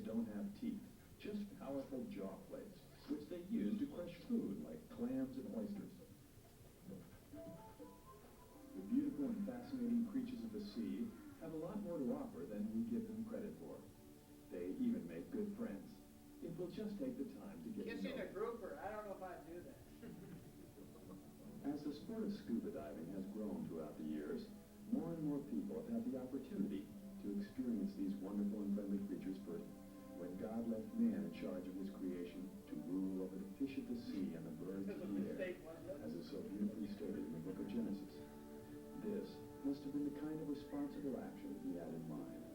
don't have teeth, just powerful jaw plates, which they use to crush food like clams and oysters. The beautiful and fascinating creatures of the sea have a lot more to offer than we give them credit for. They even make good friends. It will just take the time to get to know Kissing a them. grouper, I don't know if I'd do that. As the sport of scuba diving has grown throughout the years, more and more people have had the opportunity to experience these wonderful and friendly creatures first. When God left man in charge of his creation to rule over the fish of the sea and the birds of the air, as is so beautifully stated in the book of Genesis, this must have been the kind of responsible action he had in mind.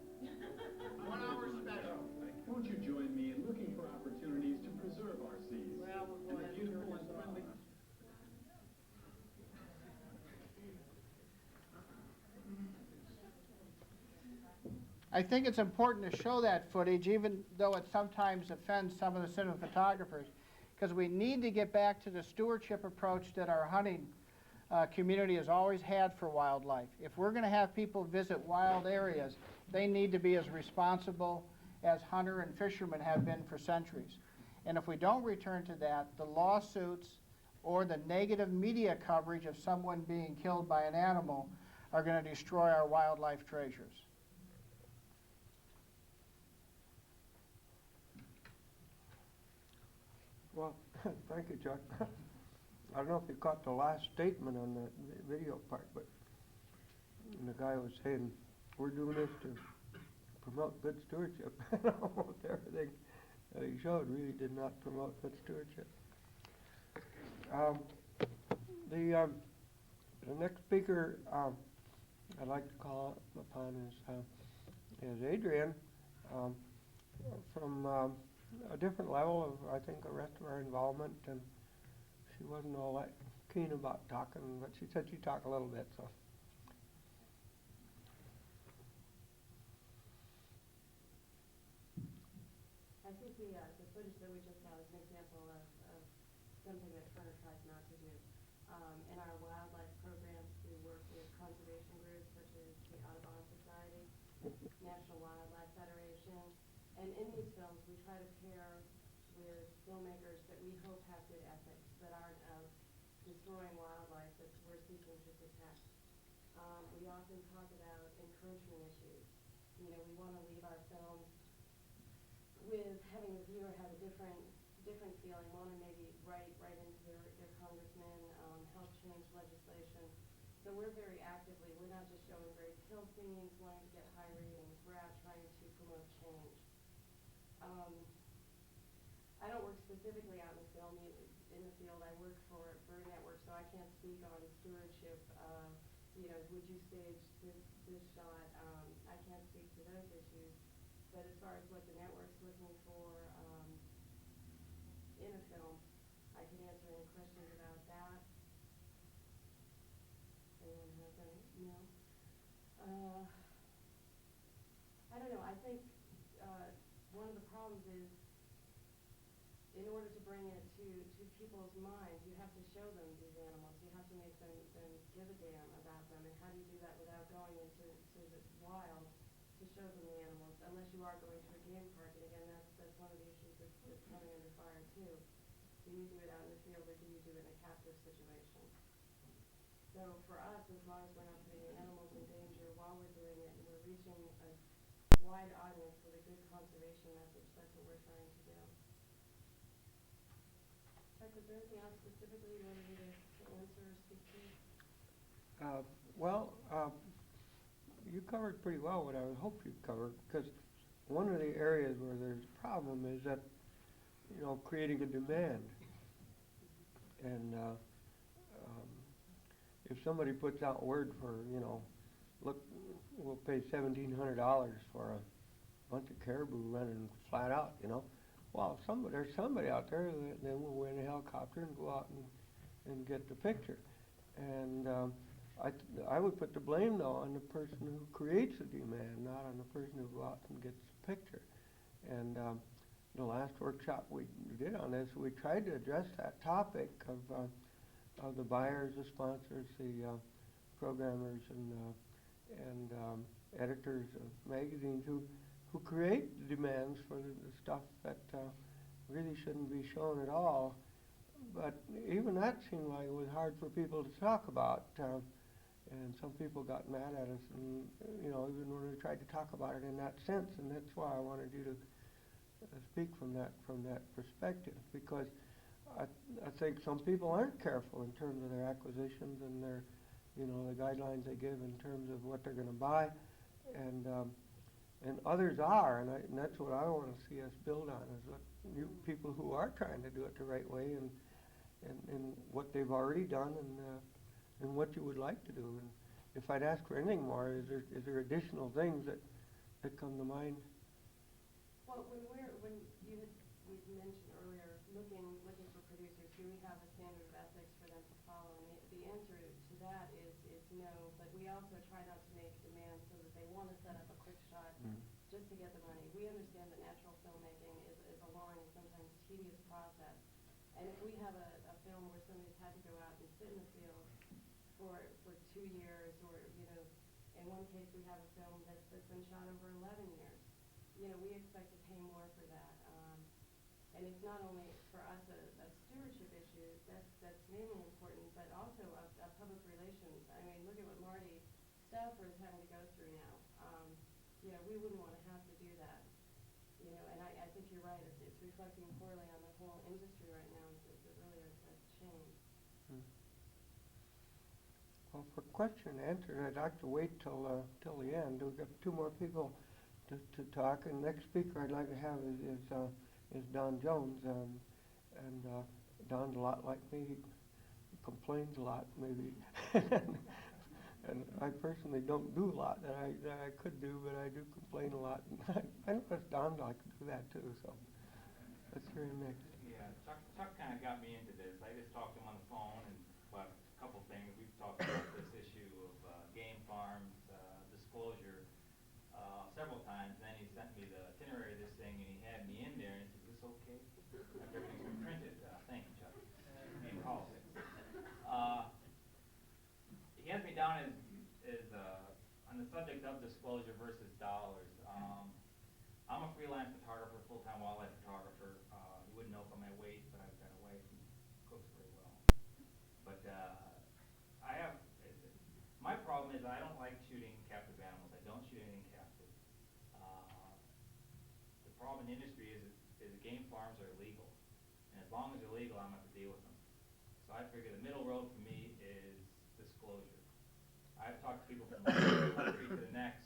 1 hour special. Won't you join me in looking for opportunities to preserve our seas Well, we'll go and the ahead and beautiful turn and this off. friendly... I think it's important to show that footage, even though it sometimes offends some of the cinematographers, because we need to get back to the stewardship approach that our hunting community has always had for wildlife. If we're going to have people visit wild areas, they need to be as responsible as hunter and fishermen have been for centuries. And if we don't return to that, the lawsuits or the negative media coverage of someone being killed by an animal are going to destroy our wildlife treasures. Well, thank you, Chuck. I don't know if you caught the last statement on the video part, but the guy was saying, we're doing this to promote good stewardship. Almost everything that he showed really did not promote good stewardship. The next speaker I'd like to call upon is Adrienne from a different level of, I think, the rest of our involvement, and she wasn't all that keen about talking, but she said she'd talk a little bit, so. I think the footage that we just saw is an example of something that Turner tries not to do. In our wildlife programs, we work with conservation groups such as the Audubon Society, National Wildlife Federation, and in these films we try to pair with filmmakers that we hope have good ethics, that aren't of destroying wildlife that we're seeking to protect. We often talk about encroachment issues. You know, we want to leave our films with having the viewer have a different feeling, want to maybe write into their congressman, help change legislation. So we're very actively, we're not just showing great kill scenes, wanting to get high ratings, we're out trying to promote change. I don't work specifically out in the field. I work for a network, so I can't speak on stewardship. You know, would you stage this shot? I can't speak to those issues. But as far as what the network's looking for in a film, I can answer any questions about that. Anyone have any? No? I don't know. I think one of the problems is, in order to bring it to people's minds, you have to show them these animals. You have to make them give a damn about them. And how do you do that without going into the wild to show them the animals, unless you are going to a game park? And again, that's one of the issues that's coming under fire too. Do you do it out in the field, or do you do it in a captive situation? So for us, as long as we're not putting the animals in danger while we're doing it, and we're reaching a wide audience with a good conservation message, that's what we're trying to do. Chuck, was there anything else specifically you wanted me to answer or speak to? You covered pretty well what I would hope you'd cover, because one of the areas where there's a problem is that, you know, creating a demand. And if somebody puts out word for, you know, look, we'll pay $1,700 for a bunch of caribou running flat out, you know, well, there's somebody out there that then will win a helicopter and go out and get the picture. And I would put the blame, though, on the person who creates the demand, not on the person who goes out and gets the picture. And the last workshop we did on this, we tried to address that topic of the buyers, the sponsors, the programmers, and editors of magazines who who create the demands for the stuff that really shouldn't be shown at all. But even that seemed like it was hard for people to talk about, and some people got mad at us, and even when we tried to talk about it in that sense, and that's why I wanted you to speak from that perspective, because I think some people aren't careful in terms of their acquisitions and their, the guidelines they give in terms of what they're going to buy, and others are, and that's what I want to see us build on, is what you people who are trying to do it the right way, and what they've already done, and what you would like to do. And if I'd ask for anything more, is there additional things that come to mind? Well, when you mentioned earlier, looking for producers, do we have a standard of ethics for them to follow? And the answer to that is no, but we also try not to make demands so that they want to set up a quick shot just to get the money. We understand that natural filmmaking is a long and sometimes tedious process. And if we have a film where somebody's had to go out and sit in the field for 2 years, or, in one case we have a film that's been shot over 11 years, we expect to pay more for that. And it's not only for us a stewardship issue, that's mainly important, but also a public relations. I mean, look at what Marty Stauffer is having to go through now. We wouldn't want to have to do that. And I think you're right. It's reflecting poorly on the whole industry right now. It's really a shame. Well, for question and answer, I'd like to wait till the end. We've got 2 more people to talk, and next speaker I'd like to have is Don Jones, and Don's a lot like me. He complains a lot, maybe, and I personally don't do a lot that I could do, but I do complain a lot. I know Don like to do that too. So let's hear him next. Yeah, Chuck kind of got me into this. I just talked to him on the phone and about a couple things. We've talked about this issue of game farms, disclosure, several times. Then he sent me the itinerary of this thing, and he had me in there, and he said, "Is this okay?" Everything's been printed. Thank you, Chuck. In politics. He has me down as on the subject of disclosure versus dollars. I'm a freelance photographer, full-time wildlife photographer. You wouldn't know from my weight, but I've got a wife who cooks very well. But my problem is I don't like shooting captive animals. I don't shoot anything captive. The problem in the industry is game farms are illegal. And as long as they're legal, I'm going to have to deal with them. So I figure the middle road for me is disclosure. I've talked to people from one country to the next,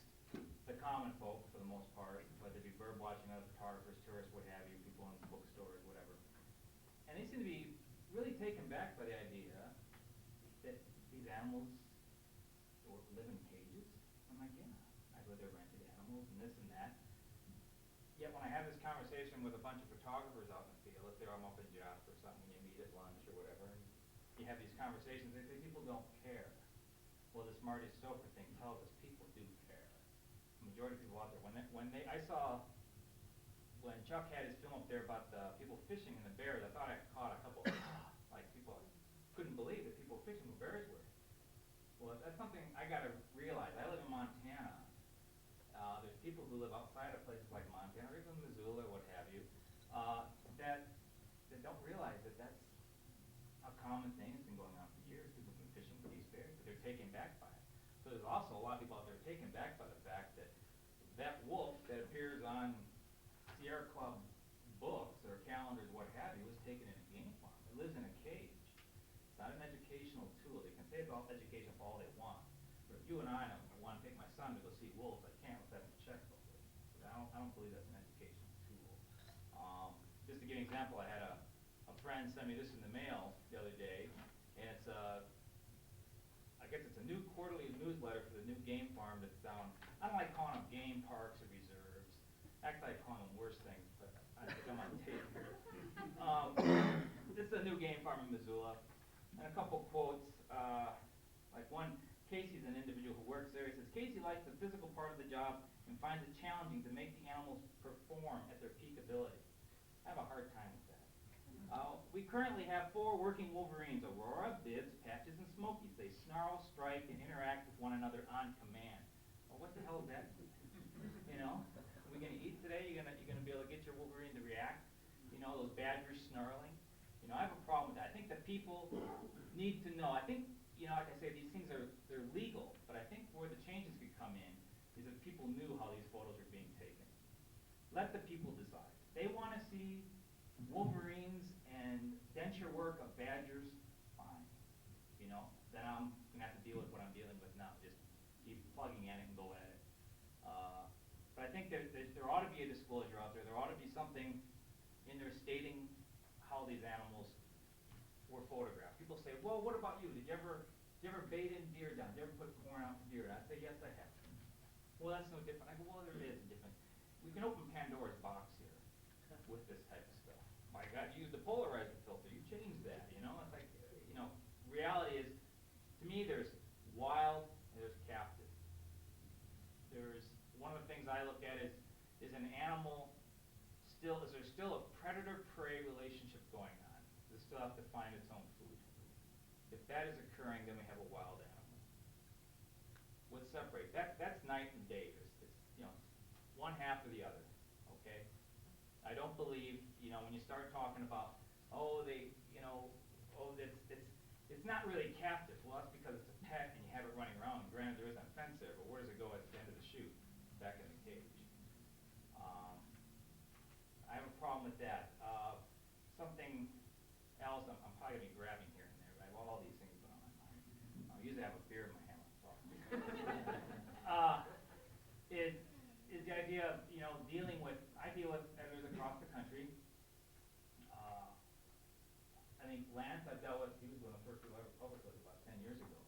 the common folk for the most part, whether it be bird watching, other photographers, tourists, what have you, people in bookstores, whatever. And they seem to be really taken back by the idea that these animals live in cages. I'm like, yeah, I go there rented animals and this and that. Yet when I have this conversation with a bunch of photographers out in the field, if they're up in Jasper or something, you meet at lunch or whatever, and you have these conversations, they say people don't care. Well, this Marty Stouffer thing tells us people do care. The majority of people out there, I saw when Chuck had his film up there about the people fishing in the bears, I thought I caught a couple like people couldn't believe that people fishing where bears were. Well, that's something I got to realize. I live in Montana. There's people who live outside of places like Montana, or even Missoula, or what have you, that don't realize that that's a common thing. It's been going on for years. People have been fishing for these bears, but they're taken back by it. So there's also a lot of people out there taken back by the fact that that wolf that appears on Sierra Club books or calendars, what have you, was taken in a game farm. It lives in a cage. It's not an educational tool. They can say it's all education for all they want. But if you and I want to take my son to go see wolves, I can't without having a checkbook with me. I don't believe that's an educational tool. Just to give an example, I had a friend send me this in the mail the other day, and it's I guess it's a new quarterly newsletter for the new game farm that's down. I don't like calling them game parks or reserves. Actually, I call them worse things, but I think I'm on tape here. This is a new game farm in Missoula, and a couple quotes. Like one, Casey's an individual who works there. He says, Casey likes the physical part of the job and finds it challenging to make the animals perform at their peak ability. I have a hard time with that. We currently have 4 working wolverines, Aurora, Bibbs, Patches, and Smokies. They snarl, strike, and interact with one another on command. Well, what the hell is that? We we gonna eat today? You're gonna be able to get your Wolverine to react? You know, those badgers snarling? You know, I have a problem with that. I think that people need to know. I think, you know, like I say, these things they're legal, but I think where the changes could come in is if people knew how these photos are being taken. Let the people decide. They wanna see Wolverines and denture work of badgers, fine. You know, then I'm gonna have to deal with what I'm dealing with now. Just keep plugging at it and go at it. But I think there ought to be a disclosure out there. There ought to be something in there stating how these animals were photographed. People say, well, what about you? Did you ever bait in deer down? Did you ever put corn out for deer? And I say, yes, I have. Well, that's no different. I go, well, there is a difference. We can open Pandora's box here with this type of stuff. My God, you used the polarizer filter. You changed that, you know? It's like, you know, reality is, to me, there's wild and there's captive. One of the things I look at is an animal is there still a predator-prey relationship going on? Does it still have to find its own food? If that is occurring, then we have a wild animal. What separates? That's night and day. It's you know, one half or the other, okay? I don't believe, you know, when you start talking about, it's not really captive. Well, that's because it's a pet and you have it running around. And granted, there isn't a fence there, but where does it go at the end of the chute? Back in the cage. I have a problem with that. Something else, I'm probably going to be grabbing here and there, right? Well, all these things are on my mind. I usually have a beer in my hand when I'm talking. Is the idea of, you know, I deal with editors across the country. I think Lance I've dealt with, he was one of the first people I ever published with about 10 years ago.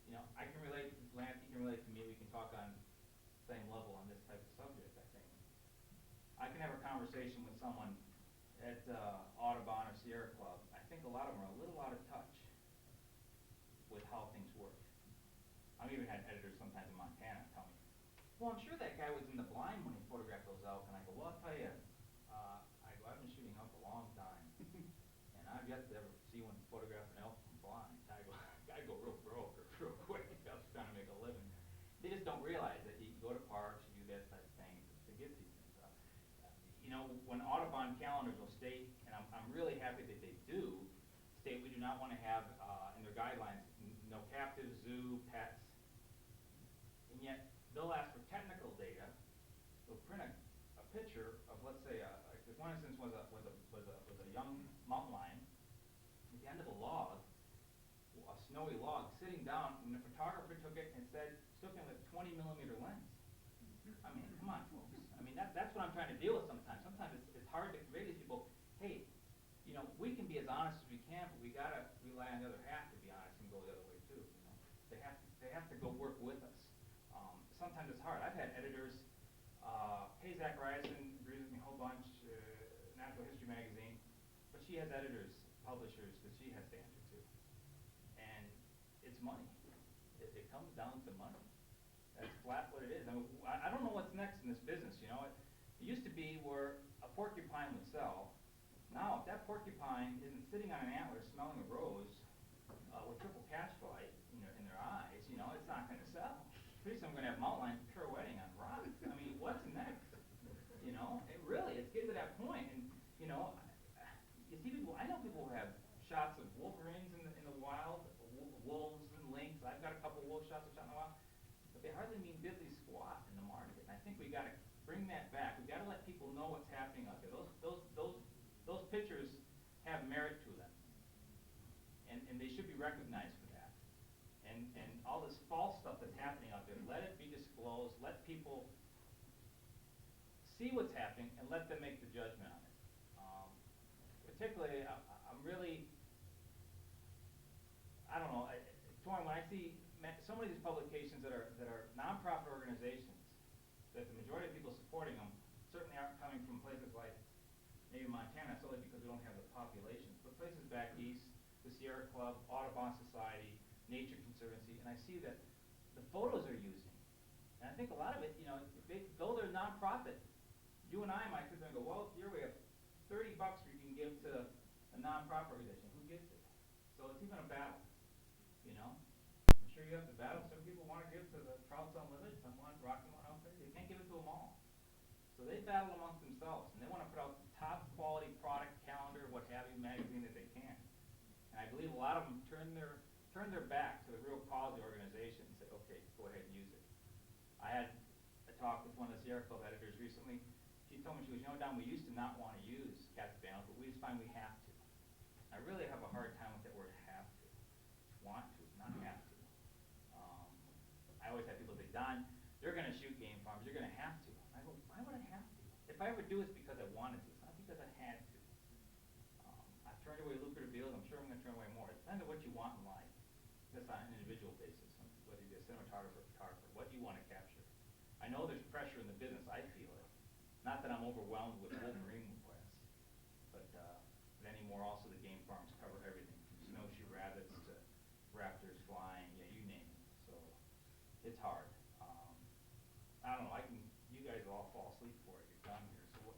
You know, I can relate to Lance, he can relate to me, we can talk on the same level on this type of subject, I think. I can have a conversation with someone at Audubon or Sierra Club. I think a lot of them are a little out of touch with how things work. I've even had editors sometimes in Montana tell me, well, I'm sure that guy was in the blind when he photographed those elk. And I go, well, I'll tell you, I've been shooting elk a long time, and I've yet to ever see one photograph an elk from blind. I go real broke or real quick. I was trying to make a living. They just don't realize that you go to parks, you do that type of thing to get these things up. You know, when Audubon calendars will state, and I'm really happy that they do, state we do not want to have in their guidelines no captive, zoo, pets, and yet they'll ask for technical data. They'll print a picture of, let's say, like one instance was a young mountain lion at the end of a log, a snowy log, sitting down, and the photographer took it and said, took it with a 20mm lens. I mean, come on, folks. I mean, that's what I'm trying to deal with sometimes. Sometimes it's hard to convey to these people, hey, you know, we can be as honest as we can, but we gotta rely on the other half to be honest and go the other way too. You know, they have to go work with us. Sometimes it's hard. I've had editors. Hay Zachariasen agrees with me a whole bunch. Natural History Magazine, but she has editors, publishers that she has to answer to, and it's money. It comes down to money. That's flat what it is. I mean, I don't know what's next in this business. You know, it used to be where a porcupine would sell. Now, if that porcupine isn't sitting on an antler smelling a rose with triple catchfly in their eyes, you know, it's not going to sell. Pretty soon we're going to have mountain lions pirouetting on rocks. I mean, what's next? You know, it's getting to that point. And, you know, you see people, I know people who have shots of wolverines in the wild, wolves and lynx. I've got a couple wolf shots I've shot in the wild. But they hardly mean diddly squat in the market. And I think we got to bring that back. We got to let people know what's happening out there. Those pictures have merit to them, and they should be recognized for that. And all this false stuff that's happening out there, let it be disclosed. Let people see what's happening and let them make the judgment on it. Particularly, I'm really, I don't know, torn when I see so many of these publications that are nonprofit organizations, that the majority of people supporting them certainly aren't coming from places like maybe Montana, solely because we don't have the populations, but places back east, the Sierra Club, Audubon Society, Nature Conservancy, and I see that the photos they're using, and I think a lot of it, you know, though they're nonprofit, you and I might sit there and go, well, here we have $30 we can give to a nonprofit organization. Who gets it? So it's even a battle, you know. I'm sure you have the battle. Some people want to give to the Trout Unlimited, some want Rocky Mountain Outfitters. You can't give it to them all. So So they battle amongst themselves, and they want to put out the top quality product calendar, what have you, magazine that they can. And I believe a lot of them turn their back to the real cause of the organization and say, okay, go ahead and use it. I had a talk with one of the Sierra Club editors recently. She told me, she goes, you know, Don, we used to not want to use cat panels, but we just find we have to. I really have a hard time with that word have to. Want to, not have to. I always have people say, Don, you're going to shoot game farms, you're going to have to. I go, why would I have to? If I ever do, it's because I wanted to, it's not because I had to. I've turned away lucrative deals, I'm sure I'm going to turn away more. It depends on what you want in life. Just on an individual basis, whether you're a cinematographer or photographer, what do you want to capture? I know there's pressure in the business, I feel it. Not that I'm overwhelmed with Wolverine requests, but anymore also the game farms cover everything, from snowshoe rabbits to raptors flying, yeah, you name it. So it's hard. I don't know, you guys will all fall asleep before I get done here. So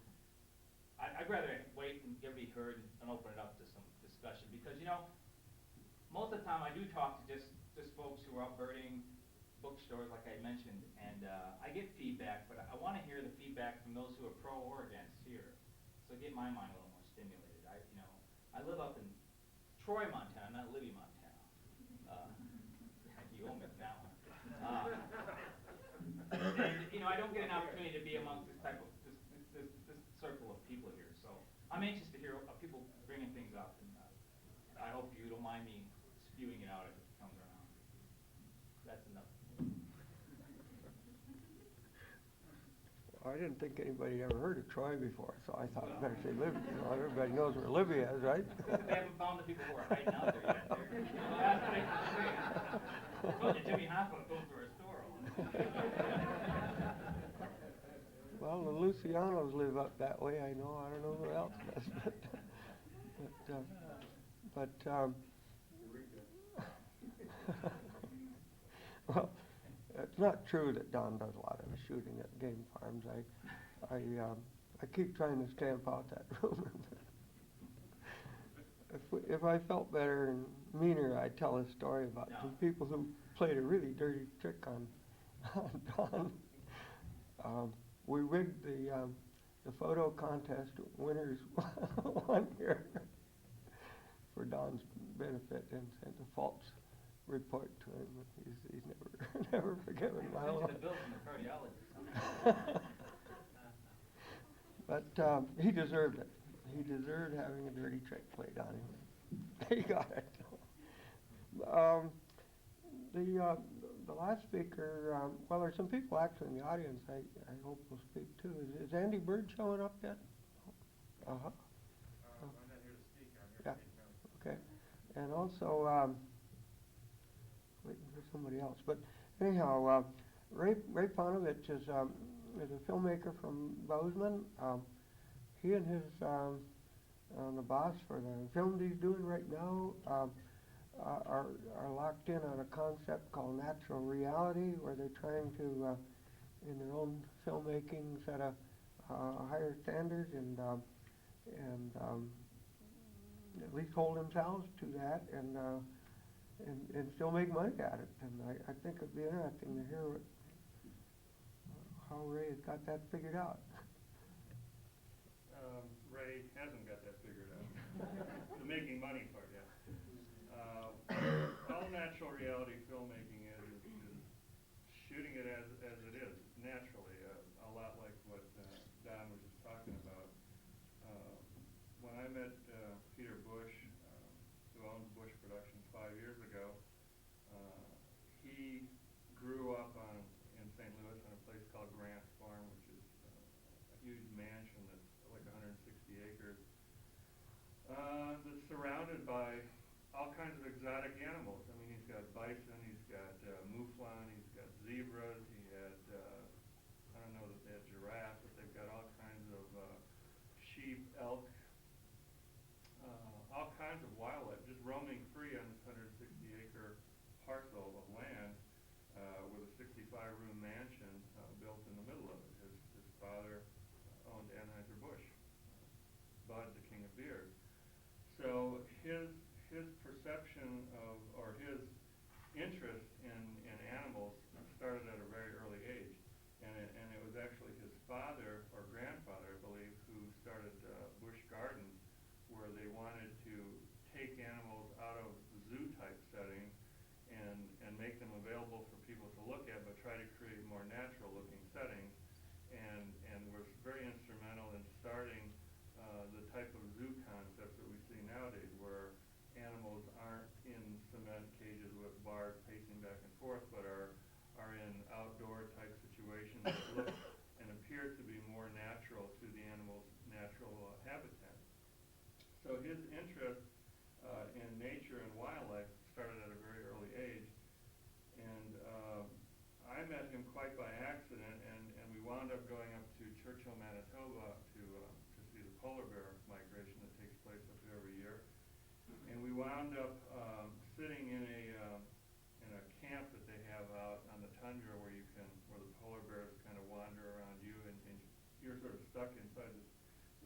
I'd rather wait and get be heard and open it up to some discussion, because you know, most of the time I do talk to just folks who are upbirding bookstores, like I mentioned, and I get feedback, but I want to hear the feedback from those who are pro or against here, so get my mind a little more stimulated. I live up in Troy, Montana, not Libby, Montana. You owe me that one. And you know, I don't get an opportunity to be amongst this circle of people here, so I'm anxious to hear people bringing things up, and I hope you don't mind me spewing it out if it comes around. That's enough. I didn't think anybody ever heard of Troy before, so I thought I'd better say Libby. You know, everybody knows where Libby is, right? They haven't found the people who are hiding out there yet. That's what I can say. I told you Jimmy Hospital goes to our store. Well, the Lucianos live up that way, I know. I don't know who else does. Well, it's not true that Don does a lot of the shooting at game farms. I keep trying to stamp out that rumor. If I felt better and meaner, I'd tell a story about some people who played a really dirty trick on Don. We rigged the photo contest winners one year for Don's benefit and sent a false report to him. He's never forgiven my Sent you life. the bill from the cardiologist. But he deserved it. He deserved having a dirty trick played on him. He got it. The last speaker, well, there's some people actually in the audience I hope will speak too. Is Andy Bird showing up yet? Uh-huh. I'm not here to speak, I'm here to speak now. Okay. And also, waiting for somebody else. But anyhow, Ray Panovich is a filmmaker from Bozeman. He and his the boss for the film he's doing right now are locked in on a concept called natural reality, where they're trying to, in their own filmmaking, set a higher standard and at least hold themselves to that and still make money at it. And I think it'd be interesting to hear how Ray has got that figured out. Ray hasn't got that figured out. The making money part, yeah. All natural reality filmmaking is shooting it as it is, naturally, a lot like what Don was just talking about. When I met Peter Bush, who owns Bush Productions 5 years ago, he grew up in St. Louis on a place called Grant Farm, which is a huge mansion that's like 160 acres. That's surrounded by all kinds of exotic animals. I mean, he's got bison, he's got mouflon, he's got zebras, he had, I don't know that they had giraffes, but they've got all kinds of sheep, elk, all kinds of wildlife just roaming free on this 160-acre parcel of land with a 65-room mansion built in the middle of it. His father owned Anheuser-Busch, Bud, the king of beer. So his perception of, or his interest in animals started at a very early age, and it was actually his father or bars pacing back and forth, but are in outdoor type situations that look and appear to be more natural to the animal's natural habitat. So his interest in nature and wildlife started at a very early age, and I met him quite by accident, and we wound up going up to Churchill, Manitoba to see the polar bear migration that takes place up there every year. And we wound up sitting in a camp that they have out on the tundra where the polar bears kind of wander around you, and you're sort of stuck inside this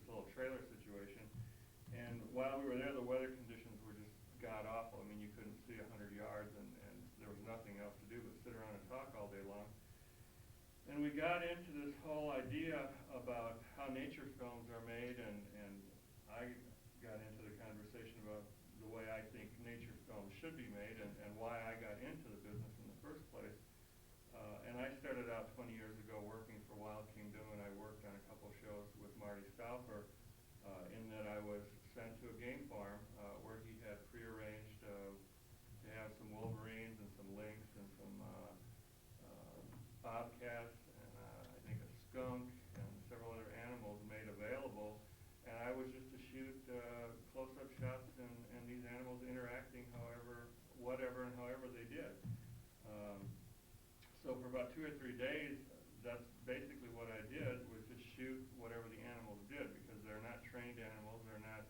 little trailer situation. And while we were there, the weather conditions were just god awful. I mean, you couldn't see 100 yards, and there was nothing else to do but sit around and talk all day long. And we got into this whole idea about how nature films are made, and I got into the conversation about the way I think nature films should be made, and why I got into the business in the first place. And I started out 20 years ago working for Wild Kingdom, and I worked on a couple shows with Marty Stauffer, in that I was sent to a game farm where he had prearranged to have some wolverines and some lynx and some bobcats and I think a skunk and several other animals made available, and I was just to shoot close-up shots and these animals interacting however they did. So for about 2 or 3 days, that's basically what I did, was just shoot whatever the animals did, because they're not trained animals, they're not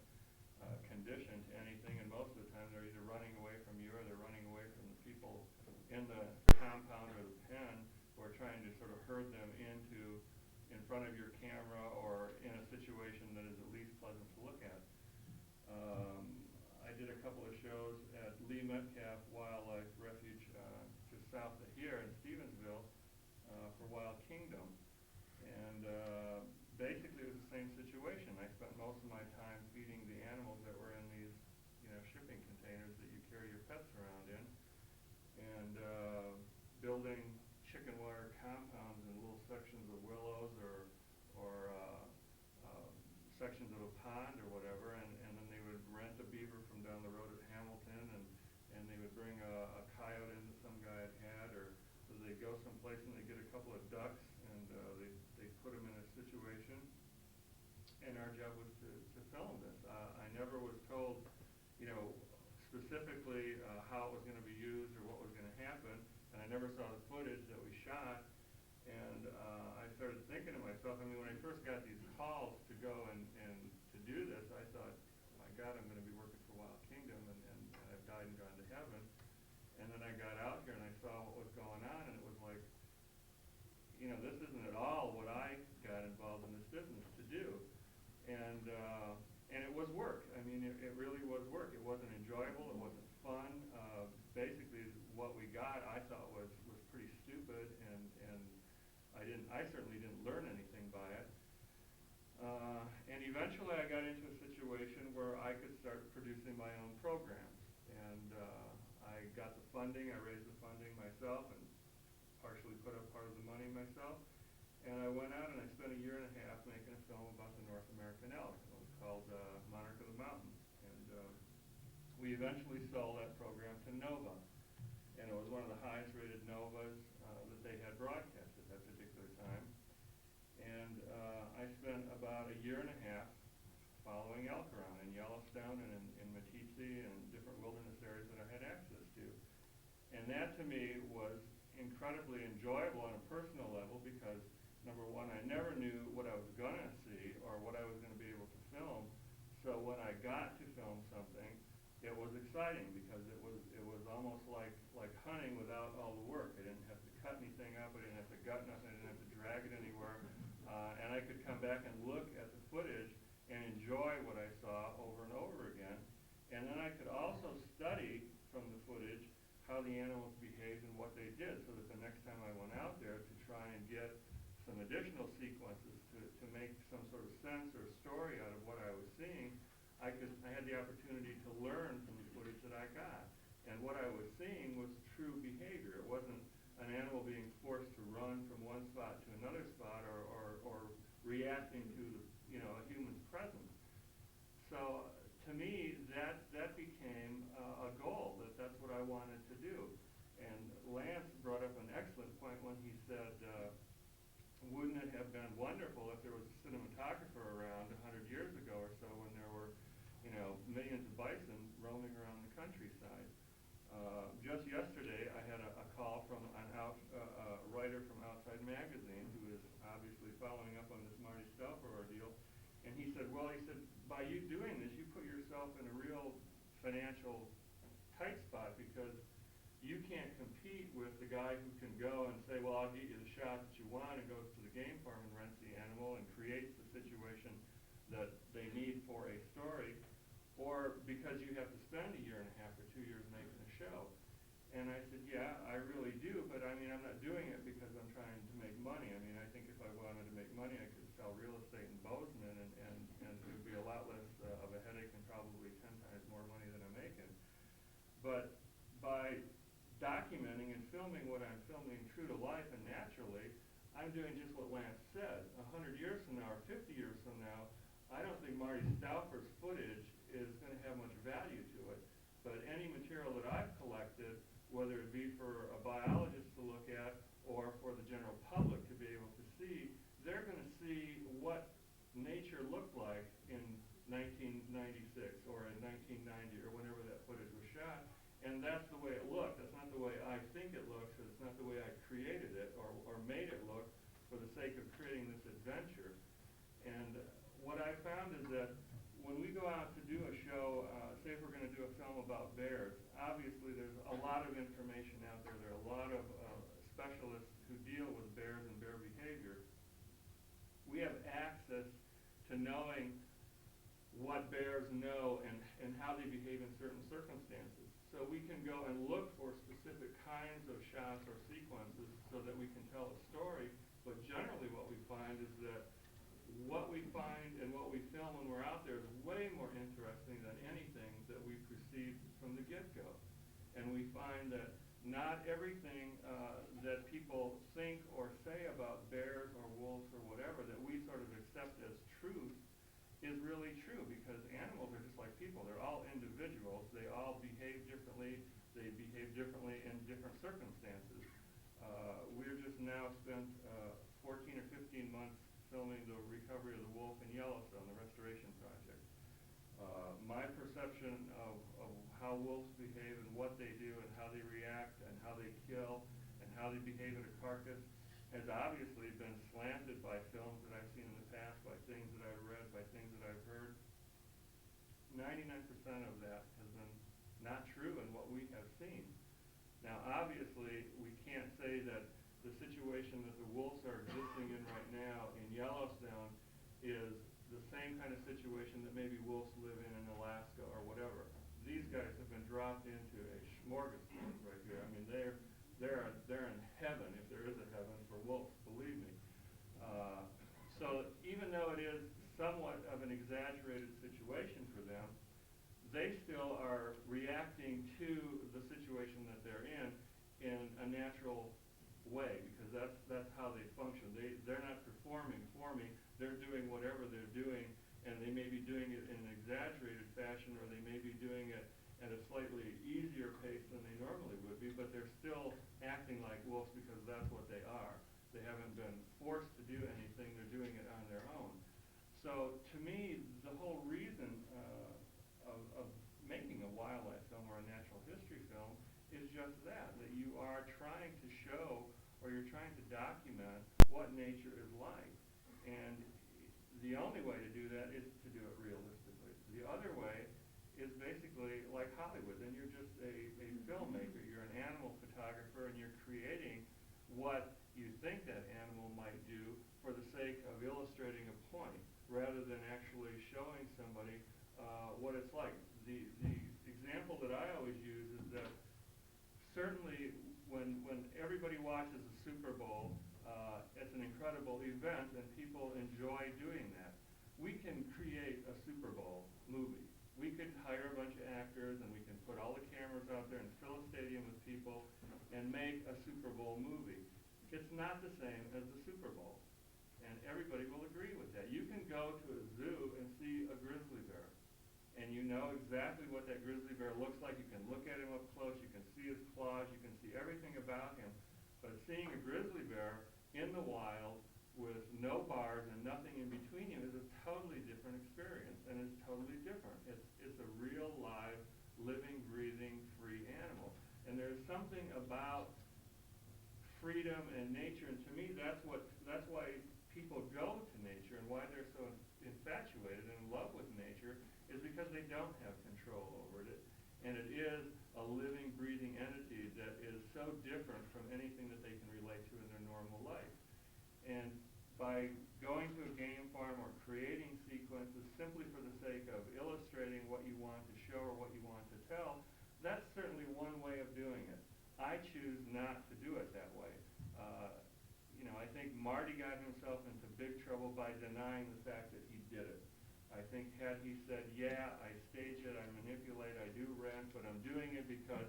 conditioned to anything, and most of the time they're either running away from you or they're running away from the people in the compound or the pen, who are trying to sort of herd them in front of your camera or in a situation that is at least pleasant to look at. I did a couple of shows at Lee Metcalf Wildlife Refuge just south of here in Stevensville for Wild Kingdom. And basically it was the same situation. I spent most of my time feeding the animals that were in these shipping containers that you carry your pets around in, and building chicken wire compounds in little sections of willows or sections of a pond or whatever, and then they would rent a beaver from down the road at Hamilton, and they would bring a coyote in that some guy had, or they'd go someplace and they'd get a couple of ducks, and they'd put them in a situation, and our job was to film this. I never was told, specifically how it was going to be used or what was going to happen, and I never saw the footage that we shot. And I started thinking to myself, when I first got these calls to go and to do this, I thought, oh my God, I'm going to be working for Wild Kingdom, and I've died and gone to heaven. And then I got out here and I saw what was going on, and it was like, this isn't at all what I got involved in this business to do. And it was work. I mean, it really was work. It wasn't enjoyable. It wasn't fun. Basically, what we got, I thought was pretty stupid, and I certainly didn't learn anything by it. And eventually I got into a situation where I could start producing my own programs. And I got the funding, I raised the funding myself and partially put up part of the money myself. And I went out and I spent 1.5 years making a film about the North American elk. It was called Monarch of the Mountains. And we eventually sold that program to Nova. And it was one of the highest rated Novas that they had broadcast at that particular time. And I spent about 1.5 years following elk around in Yellowstone and in Meeteetse and different wilderness areas that I had access to. And that to me was incredibly enjoyable on a personal level because, number one, I never knew what I was going to see or what I was going to be able to film. So when I got to film something, it was exciting because it was almost like hunting without all the work. I didn't have to cut anything up, I didn't have to gut nothing, I didn't have to drag it anywhere. And I could come back and look at the footage and enjoy what I saw over and over again. And then I could also study from the footage how the animals behaved and what they did, so that the next time I went out there to try and get some additional sequences to make some sort of sense or story out of what I was seeing, I had the opportunity to learn from the footage that I got. And what I was seeing was true behavior. It wasn't an animal being forced to run from one spot to another spot or reacting to a human's presence. So to me, that became a goal. That's what I wanted to do. wonderful if there was a cinematographer around 100 years ago or so when there were, millions of bison roaming around the countryside. Just yesterday, I had a call from a writer from Outside Magazine who is obviously following up on this Marty Stauffer ordeal, and he said, by you doing this, you put yourself in a real financial tight spot because you can't compete with the guy who can go and say, well, I'll get you the shot that you want, and goes to the game farm and rents the animal and creates the situation that they need for a story, or because you have to spend a year and a half or 2 years making a show. And I said, yeah, I really do, but I'm not doing it because I'm trying to make money. I think if I wanted to make money, I could sell real estate in Bozeman, and it would be a lot less of a headache and probably 10 times more money than I'm making. But by documenting and filming what I'm filming true to life and naturally, I'm doing just what Lance said. 100 years from now or 50 years from now, I don't think Marty Stauffer's footage is going to have much value to it. But any material that I've collected, whether it be for a biologist to look at or for the general public to be able to see, they're going to see what nature looked like in 1996 or in 1990 or whenever that footage was shot. And that's the way it looked. That's not the way I think it looks, because it's not the way I created it or made it look for the sake of creating this adventure. And what I found is that when we go out to do a show, say if we're going to do a film about bears, obviously there's a lot of information out there. There are a lot of specialists who deal with bears and bear behavior. We have access to knowing what bears know and how they behave in certain circumstances. So we can go and look for specific kinds of shots or sequences so that we can tell a story. But generally what we find is that what we find and what we film when we're out there is way more interesting than anything that we perceived from the get-go. And we find that not everything that people think or say about bears or wolves or whatever that we sort of accept as truth is really true, because animals are just like people. They're all individuals. They all behave differently. They behave differently in different circumstances. We're just now spent 14 or 15 months filming the recovery of the wolf in Yellowstone, the restoration project. My perception of how wolves behave and what they do and how they react and how they kill and how they behave in a carcass has obviously been slanted by films that I've seen in the past, by things that I've read, by things that I've heard. 99% of that has been not true in what we have seen. Now, obviously, we can't say that the situation that the wolves are existing in right now in Yellowstone is the same kind of situation that maybe wolves live in Alaska or whatever. These guys have been dropped into a smorgasbord right here. They're in heaven, if there is a heaven for wolves, believe me. So even though it is somewhat of an exaggerated situation for them, they still are reacting to the situation that they're in a natural way, because that's how they function. They're not performing for me. They're doing whatever they're doing, and they may be doing it in an exaggerated fashion, or they may be doing it at a slightly easier pace than they normally would be, but they're still acting like wolves because that's what they are. They haven't been forced to do anything. They're doing it on their own. So to me, the whole reason of making a wildlife film or a natural history film is just that you are trying to show, or you're trying to document what nature is like. And the only way to do that is to do it realistically. The other way is basically like Hollywood. Then you're just a filmmaker. You're an animal photographer, and you're creating what you think that animal might do for the sake of illustrating a point, rather than actually showing somebody what it's like. The example that I always use is that certainly when everybody watches the Super Bowl, it's an incredible event, and people enjoy doing that. We can create a Super Bowl movie. We could hire a bunch of actors, and we can put all the cameras out there and fill a stadium with people and make a Super Bowl movie. It's not the same as the Super Bowl, and everybody will agree with that. You can go to a zoo and see a grizzly bear, and you know exactly what that grizzly bear looks like. You can look at him up close. You can see his claws. You can see everything about him. But seeing a grizzly bear in the wild with no bars and nothing in between you is a totally different experience, and it's totally different. It's a real, live, living, breathing, free animal. And there's something about freedom and nature, and to me that's why people go to nature and why they're so infatuated and in love with nature, is because they don't have control over it. And it is a living, breathing entity that is so different from anything that they can relate to in their normal life. And by going to a game farm or creating sequences simply for the sake of illustrating what you want to show or what you want to tell, that's certainly one way of doing it. I choose not to do it that way. I think Marty got himself into big trouble by denying the fact that he did it. I think had he said, yeah, I stage it, I manipulate, I do rent, but I'm doing it because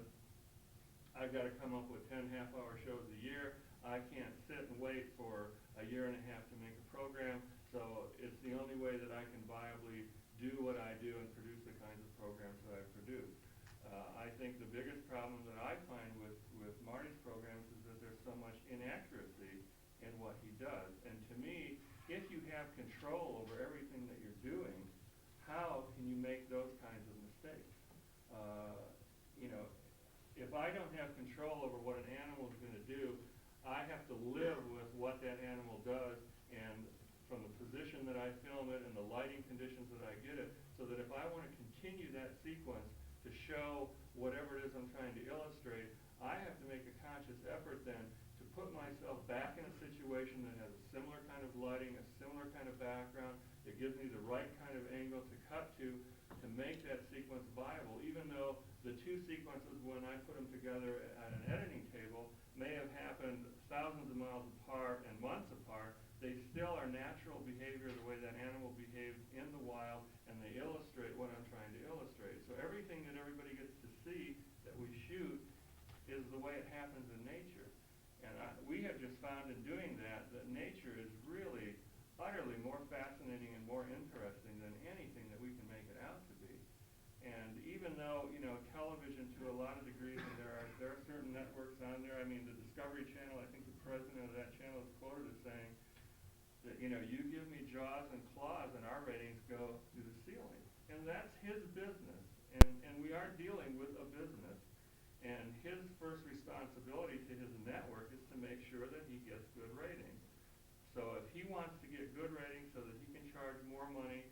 I've got to come up with 10 half-hour shows a year. I can't sit and wait for a year and a half to make a program, so it's the only way that I can viably do what I do and produce the kinds of programs that I produce. I think the biggest problem that I find with Marty's programs is that there's so much inaccuracy in what he does. And to me, if you have control over everything that you're doing, how can you make those kinds of mistakes? If I don't have control over what an animal is going to do, I have to live with what that animal does, and from the position that I film it and the lighting conditions that I get it, so that if I want to continue that sequence to show whatever it is I'm trying to illustrate, I have to make a conscious effort then to put myself back in a situation that has a similar kind of lighting, a similar kind of background, that gives me the right kind of angle to cut to make that sequence viable, even though the two sequences, when I put them together at an editing table, may have happened thousands of miles apart and months apart. They still are natural behavior, the way that animal behaves in the wild, and they illustrate what I'm trying to illustrate. So everything that everybody gets to see that we shoot is the way it happens in nature. And we have just found in doing that nature is really utterly more fascinating and more interesting than anything that we can make it out to be. And even though, television to a lot of degrees, and there are certain networks on there, I mean, the Discovery Channel, I think the president of that channel is quoted as saying that, you give me jaws and claws and our ratings go through the ceiling. And that's his business. And we are dealing with a business. And his first responsibility to his network is to make sure that he gets good ratings. So if he wants to get good ratings so that he can charge more money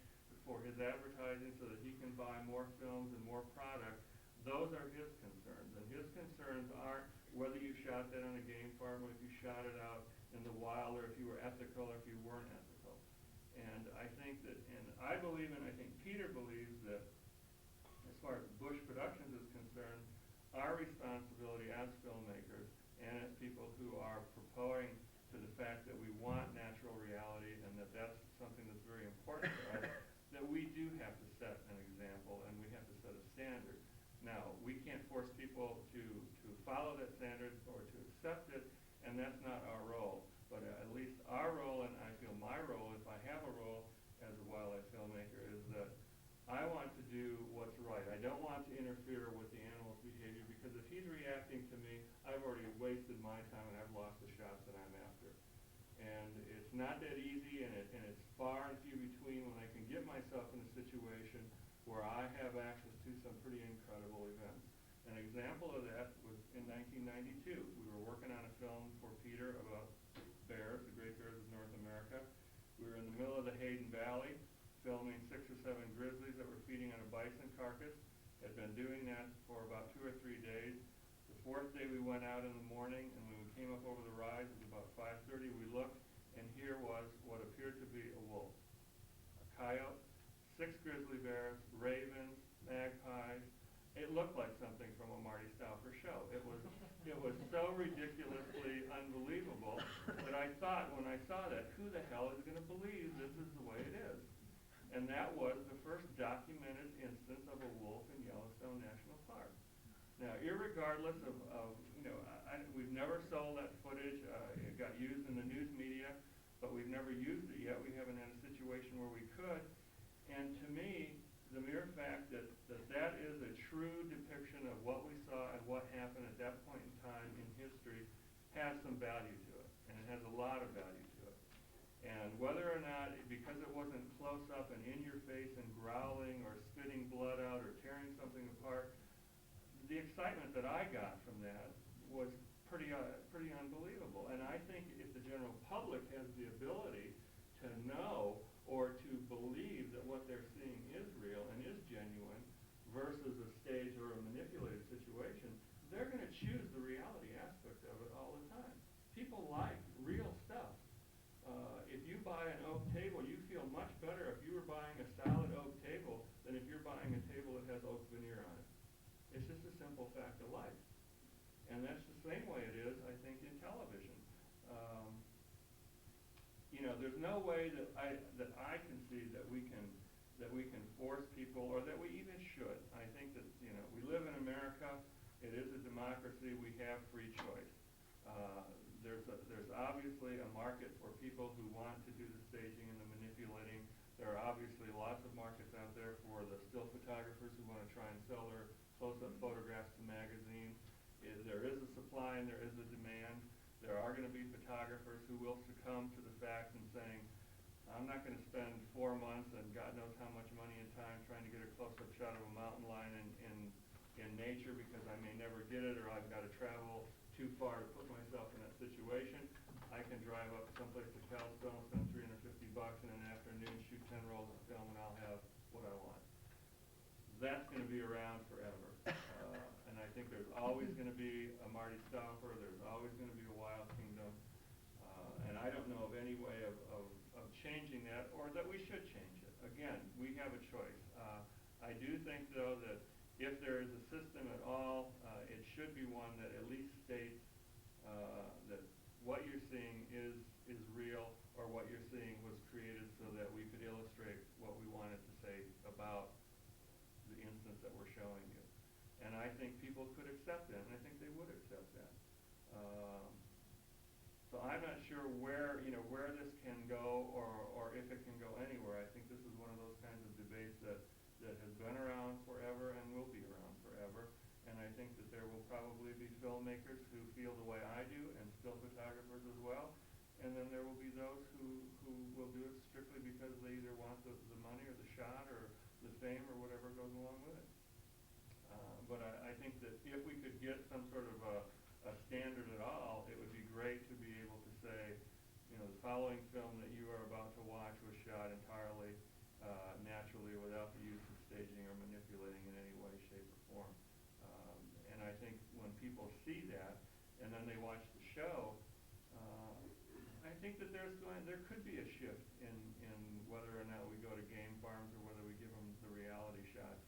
for his advertising, so that he can buy more films and more product, those are his concerns. And his concerns aren't whether you shot that on a game farm or if you shot it out in the wild, or if you were ethical or if you weren't ethical. And I think that, and I believe, and I think Peter believes that, as far as Bush Productions is concerned, our responsibility as filmmakers and as people who are proposing to the fact that we want natural reality and that that's something that's very important to us, that we do have to set an example and we have to set a standard. Now, we can't force people to follow that standard or to accept it, and that's not our role. But at least our role, and I feel my role, if I have a role as a wildlife filmmaker, is that I want to do what's right. I don't want to interfere with the animal's behavior, because if he's reacting to me, I've already wasted my time and I've lost the shots that I'm after. And it's not that easy, and it's far and few between when I can get myself in a situation where I have access to some pretty incredible events. An example of that was in 1992. We were working on a film for Peter about bears, the great bears of North America. We were in the middle of the Hayden Valley, filming 6 or 7 grizzlies that were feeding on a bison carcass. Had been doing that for about 2 or 3 days. The 4th day we went out in the morning, and when we came up over the rise, it was about 5:30, we looked, and here was what appeared to be a wolf, a coyote, 6 grizzly bears, ravens, magpies. It looked like something from a Marty Stauffer show. It was so ridiculously unbelievable that I thought, when I saw that, who the hell is going to believe this is the way it is? And that was the first documented instance of a wolf in Yellowstone National Park. Now, irregardless of we've never sold that footage. It got used in the news media, but we've never used it yet. We haven't had a situation where we could. And to me, the mere fact that is a true depiction of what we saw and what happened at that point in time in history has some value to it, and it has a lot of value to it. And whether or not, because it wasn't close up and in your face and growling or spitting blood out or tearing something apart, the excitement that I got from that was pretty unbelievable. And I think if the general public has the ability to know or to believe that what they're seeing is real and is genuine versus a staged or a manipulated situation, they're going to choose the reality aspect of it all the time. People like real stuff. If you buy an oak table, you feel much better if you were buying a solid oak table than if you're buying a table that has oak veneer on it. It's just a simple fact of life. And that's the same way it is, I think, in television. There's no way that I can see that we can force people, or that we even should. I think that we live in America. It is a democracy. We have free choice. There's obviously a market for people who want to do the staging and the manipulating. There are obviously lots of markets out there for the still photographers who want to try and sell their close-up photographs to magazines. There is a supply and there is a demand. There are going to be photographers who will succumb to the fact and saying, I'm not going to spend 4 months and God knows how much money and time trying to get a close-up shot of a mountain lion in nature because I may never get it, or I've got to travel too far to put myself in that situation. I can drive up someplace to Calstone, spend $350 in an afternoon, shoot 10 rolls of film, and I'll have what I want. That's going to be around forever. And I think there's always going to be a Marty Stauffer, there's always going to be a Wild Kingdom, and I don't know of any way of changing that, or that we should change it. Again, we have a choice. I do think, though, that if there is a system at all, it should be one that at least states that what you're seeing is real, or what you're seeing was created so that we could illustrate what we wanted to say about the instance that we're showing you. And I think people could accept that, and I think they would accept that. So I'm not sure where this can go, or if it can go anywhere. I think this is one of those kinds of debates that has been around forever and will be around forever. And I think that there will probably be filmmakers who feel the way I do, and still photographers as well. And then there will be those who will do it strictly because they either want the money or the shot or the fame or whatever goes along with it. But I think that if we could get some sort of a standard at all, it would be great to be able to say, the following film that you are about to watch was shot entirely naturally, without the use of staging or manipulating in any way, shape, or form. And I think when people see that, and then they watch the show, I think that there could be a shift in whether or not we go to game farms or whether we give them the reality shots.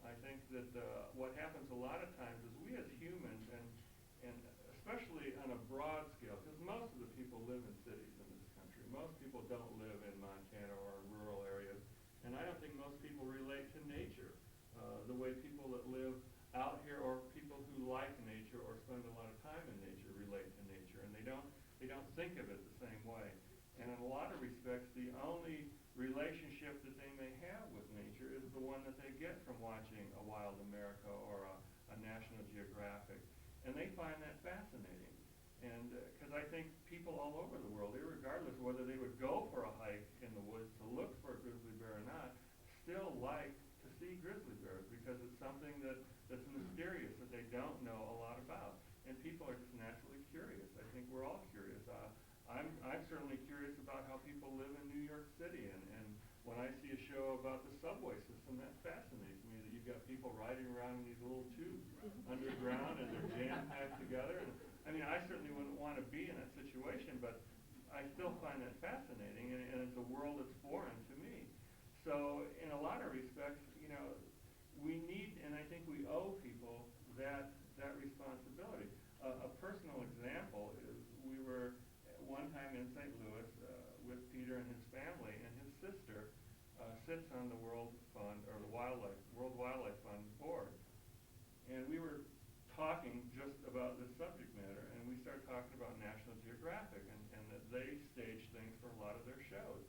I think that what happens a lot of times is we as humans, and especially on a broad scale, because most of the people live in cities in this country. Most people don't live in Montana or rural areas, and I don't think most people relate to nature the way people that live out here, or people who like nature or spend a lot of time in nature, relate to nature, and they don't think of it the same way. And in a lot of respects, the only relationship that they may have with nature is the one that they get from watching a Wild America or a National Geographic. And they find that fascinating. And because I think people all over the world, regardless of whether they would go for a hike in the woods to look for a grizzly bear or not, still like to see grizzly bears because it's something that's mysterious that they don't know a lot about. And people are just naturally curious. I think we're all curious. I'm certainly curious about how people live in New York City, and when I see a show about the subway system, that fascinates me, that you've got people riding around in these little tubes underground, and they're jam-packed together. And I mean, I certainly wouldn't want to be in that situation, but I still find that fascinating, and it's a world that's foreign to me. So in a lot of respects, we need, and I think we owe people that responsibility. A personal example is we were one time in St. Louis with Peter and his family, and his sister sits on the World Fund, or the World Wildlife Fund board. And we were talking just about this subject matter, and we started talking about National Geographic, and that they stage things for a lot of their shows.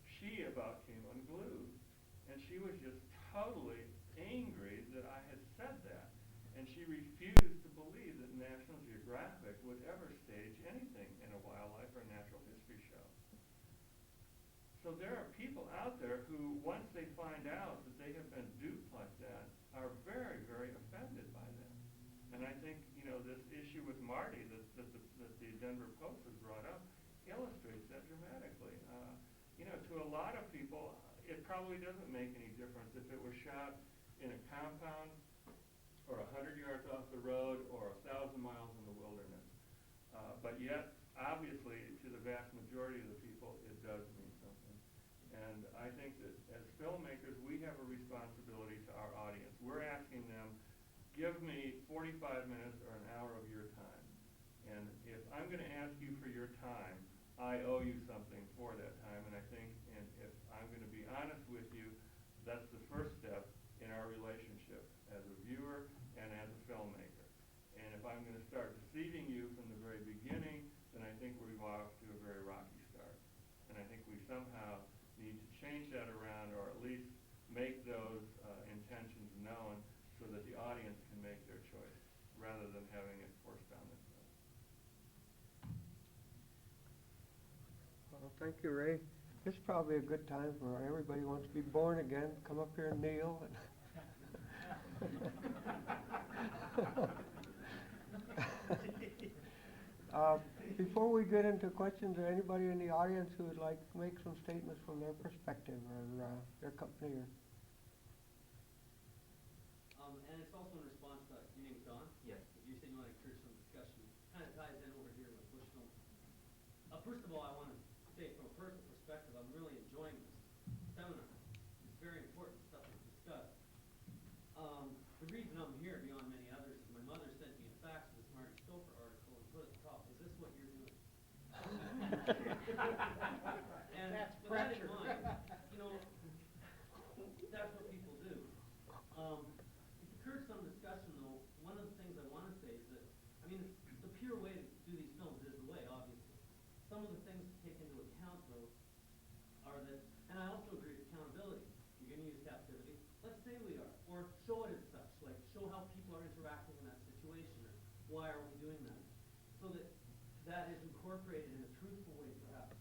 She about came unglued, and she was just totally angry that I had said that. And she refused to believe that National Geographic would ever stage anything in a wildlife or natural history show. So there are people out there who, once they find out that they have been duped like that, are very, very offended by that. And I think, you know, this issue with Marty that the Denver Post has brought up illustrates that dramatically. You know, to a lot of people, it probably doesn't make any difference if it was shot in a compound or 100 yards off the road or 1,000 miles in the wilderness. But yet, obviously, to the vast majority of the people, it does mean something. And I think that as filmmakers, we have a responsibility to our audience. We're asking them, give me 45 minutes or an hour of your time. And if I'm going to ask you for your time, I owe you something for that time. And I think, and if I'm going to be honest with you, that's the first step in our relationship as a viewer and as a filmmaker. And if I'm going to start deceiving you from the very beginning, then I think we're off to a very rocky start. And I think we somehow need to change that around, or at least make those intentions known so that the audience can make their choice, rather than having it forced down themselves. Well, thank you, Ray. This is probably a good time for everybody who wants to be born again, come up here and kneel. Before we get into questions, is there anybody in the audience who would like to make some statements from their perspective or their company? Or And it's also in response to, your name's Don? Yes. You said you want to encourage some discussion. Kind of ties in over here with Bush Film. First of all, I want to say from a personal perspective, I'm really enjoying this seminar. It's very important stuff we've discussed. The reason I'm here, beyond many others, is my mother sent me a fax of this Marty Stouffer article and put at the top, is this what you're doing? And That's with that in pressure. mind, you know, that's what people do. To encourage some discussion, though, one of the things I want to say is that, I mean, the pure way to do these films is the way, obviously. Some of the things to take into account, though, are that, and I also agree with accountability. You're going to use captivity. Let's say we are, or show it as such, like show how people are interacting in that situation, or why are we doing that, so that that is incorporated in a truthful way, perhaps.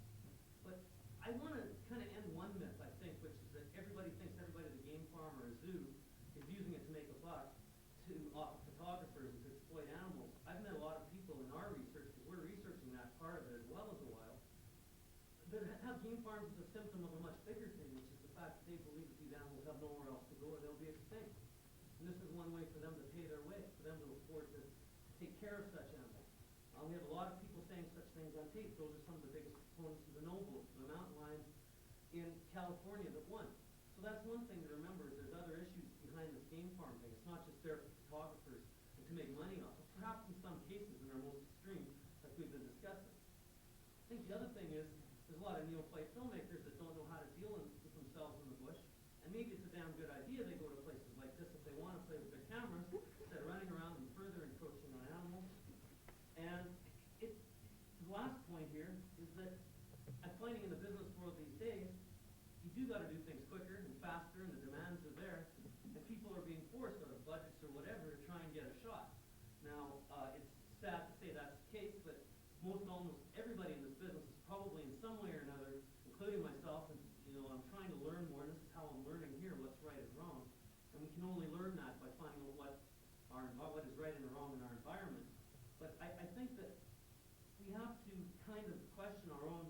But I want to kind of end one myth, I think, which is that everybody thinks everybody at a game farm or a zoo is using it to make a buck, to photographers and to exploit animals. I've met a lot of people in our research, because we're researching that part of it as well as the wild, that have game farms as a symptom of a much bigger thing, which is the fact that they believe that these animals have nowhere else to go or they'll be extinct. And this is one way for them to pay their way, for them to afford to take care of such animals. We have a lot of people saying such things on tape. Those are some of the biggest proponents of the noble, the mountain lions in California that won. So that's one thing to remember, is there's other issues behind this game farm thing. It's not just there for photographers and to make money off of, perhaps in some cases in our most extreme, like we've been discussing. I think the other thing is, there's a lot of neophyte filmmakers that don't know how to deal with themselves in the bush, and maybe it's a damn good idea they go to places like this if they want to play with their cameras, instead of running around and further encroaching on animals. And the last point here is that I'm finding in the business world these days, you do got to do things quicker and faster, and the demands are there, and people are being forced out of budgets or whatever to try and get a shot. Now, it's sad to say that's the case, but almost everybody in this business is probably in some way or another, including myself, and you know, I'm trying to learn more, and this is how I'm learning here, what's right and wrong. And we can only learn that by finding out what is right and wrong in our environment. But I think that we have to kind of question our own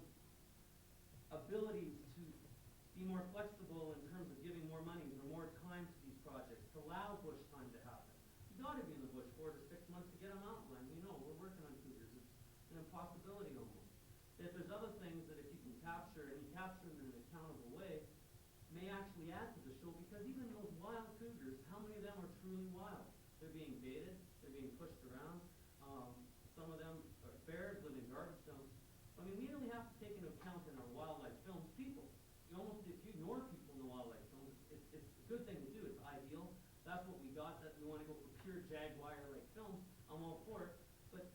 abilities to be more flexible in terms of giving more money or more time to these projects, to allow bush time to happen. You got to be in the bush 4 to 6 months to get a mountain lion. We know, we're working on cougars. It's an impossibility almost. That there's other things that if you can capture, and you capture them in an accountable way, may actually add to the show, because even those wild cougars, how many of them are truly wild? They're being baited, they're being pushed around. Some of them are bears, live in garbage dumps. I mean, we really have to take into account in our wildlife films people. If you ignore people in the wildlife films, it's a good thing to do. It's ideal. That's what we got. That we want to go for pure jaguar-like films. I'm all for it. But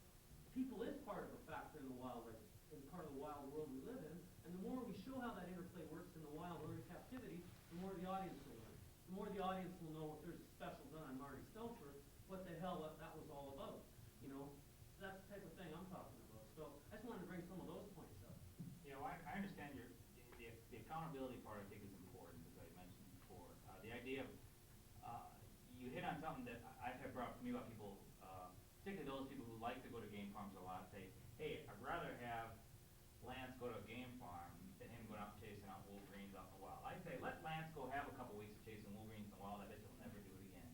people is part of a factor in the wildlife, in part of the wild world we live in. And the more we show how that interplay works in the wild or in captivity, the more the audience will learn. The more the audience will know if there's a special done on Marty Stouffer, what the hell that was all about. You know, that's the type of thing I'm talking about. So I just wanted to bring some of those points up. You know, I understand the accountability part I think is important, as I mentioned before. The idea of, you hit on something that I've had brought up to me about people, particularly those people who like to go to game farms a lot, say, hey, I'd rather have Lance go to a game farm than him going out chasing out wolverines out in the wild. I say, let Lance go have a couple weeks of chasing wolverines in the wild. I bet you'll never do it again.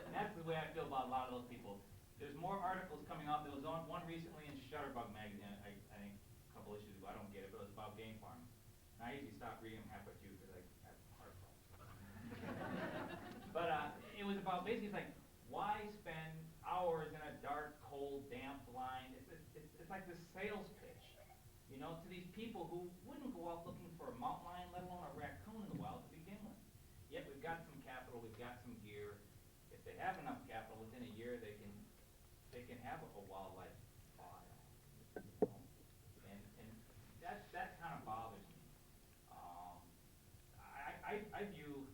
And that's the way I feel about a lot of those people. There's more articles coming out. There was one recently in Shutterbug magazine, I think a couple issues ago. I don't get it, but it was about game farms. And I usually stop reading them halfway through because I have heart problems. But it was about basically like, why spend hours in a dark, cold, damp line? It's like this sales pitch, you know, to these people who wouldn't go out looking for a mountain lion, let alone a raccoon in the wild to begin with. Yet we've got some capital, we've got some gear. If they have enough capital, within a year they can have a wildlife file, you know? And that kind of bothers me. I view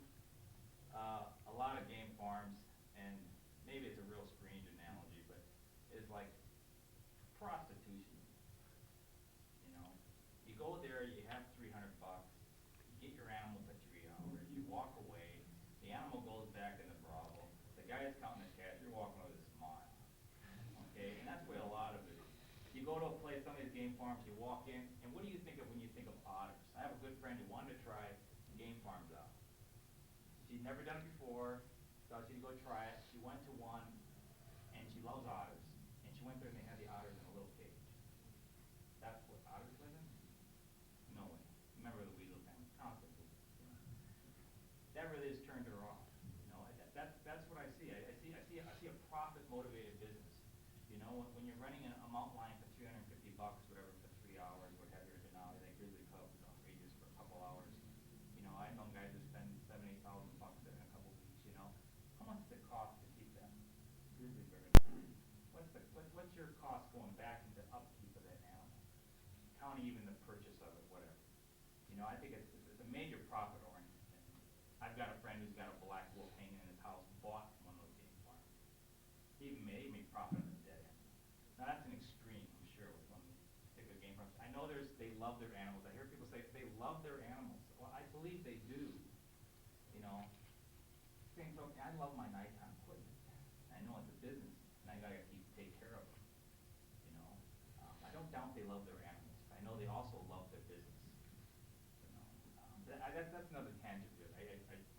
a lot of game farms, and maybe it's a real strange analogy, but it's like prostitution. You know, you go there, you have $300, you get your animal for 3 hours, you walk away, the animal goes back in the brothel, the guy is counting the cash, you're walking with a smile. Okay, and that's where a lot of it is. You go to a place, some of these game farms, you walk in, and what do you think of when you think of otters? I have a good friend who wanted to try game farms out. She'd never done it before, thought she'd go try it. She went to one, and she loves otters. And she went there, and they had the otters in a little cage. That's what otters live in? No way. Remember the weasel family, constantly. You know. That really just turned her off. You know, that's what I see. I see a profit-motivated business. You know, when you're running a mountain lion for $350, whatever, for 3 hours, what have you, or Denali, like grizzly cubs, outrageous for a couple hours. You know, I know guys who spend $7,000, $8,000 in a couple weeks. You know, how much does it cost to keep that grizzly bear? What's your cost going back into upkeep of that animal, counting even the purchase of it, whatever. You know, I think it's a major profit oriented thing. I've got a friend who's got a black wolf hanging in his house, bought one of those game farms. He even made profit on the dead animal. Now that's an extreme, I'm sure, with one of these particular game farms. I know they love their animals. I hear people say they love their animals. Well, I believe they do. You know, same token, I love my nighttime equipment. I know it's a business, and I gotta take care of them. You know, I don't doubt they love their animals. I know they also love their business. You know, that's another tangent. Really. I should.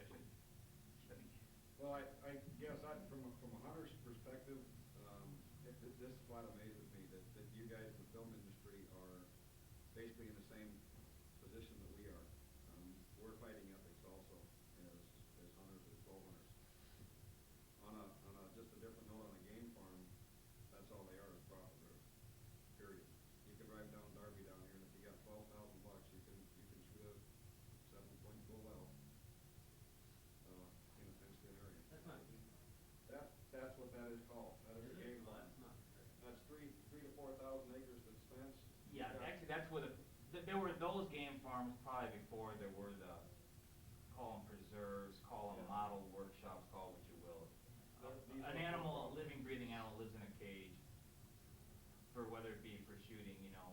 Well, I guess from a hunter's perspective, this flat amazes me that you guys in the film industry are basically in the same position that we are. We're fighting ethics also as hunters, as bow hunters. On a just a different note, on a game farm, that's all they are is profit motive. Period. You can drive down Darby down here, and if you got $12,000, you can shoot a 7-point bull elk in a fenced in area. That's not a game farm. That's what that is called. That is a game Well, farm. that's not. That's 3,000 to 4,000 acres that's fenced. Yeah, actually, that's where there were those game farms probably before there were the, call them preserves, call them model workshops, call it what you will. An animal, a living, breathing animal lives in a cage for whether it be for shooting, you know,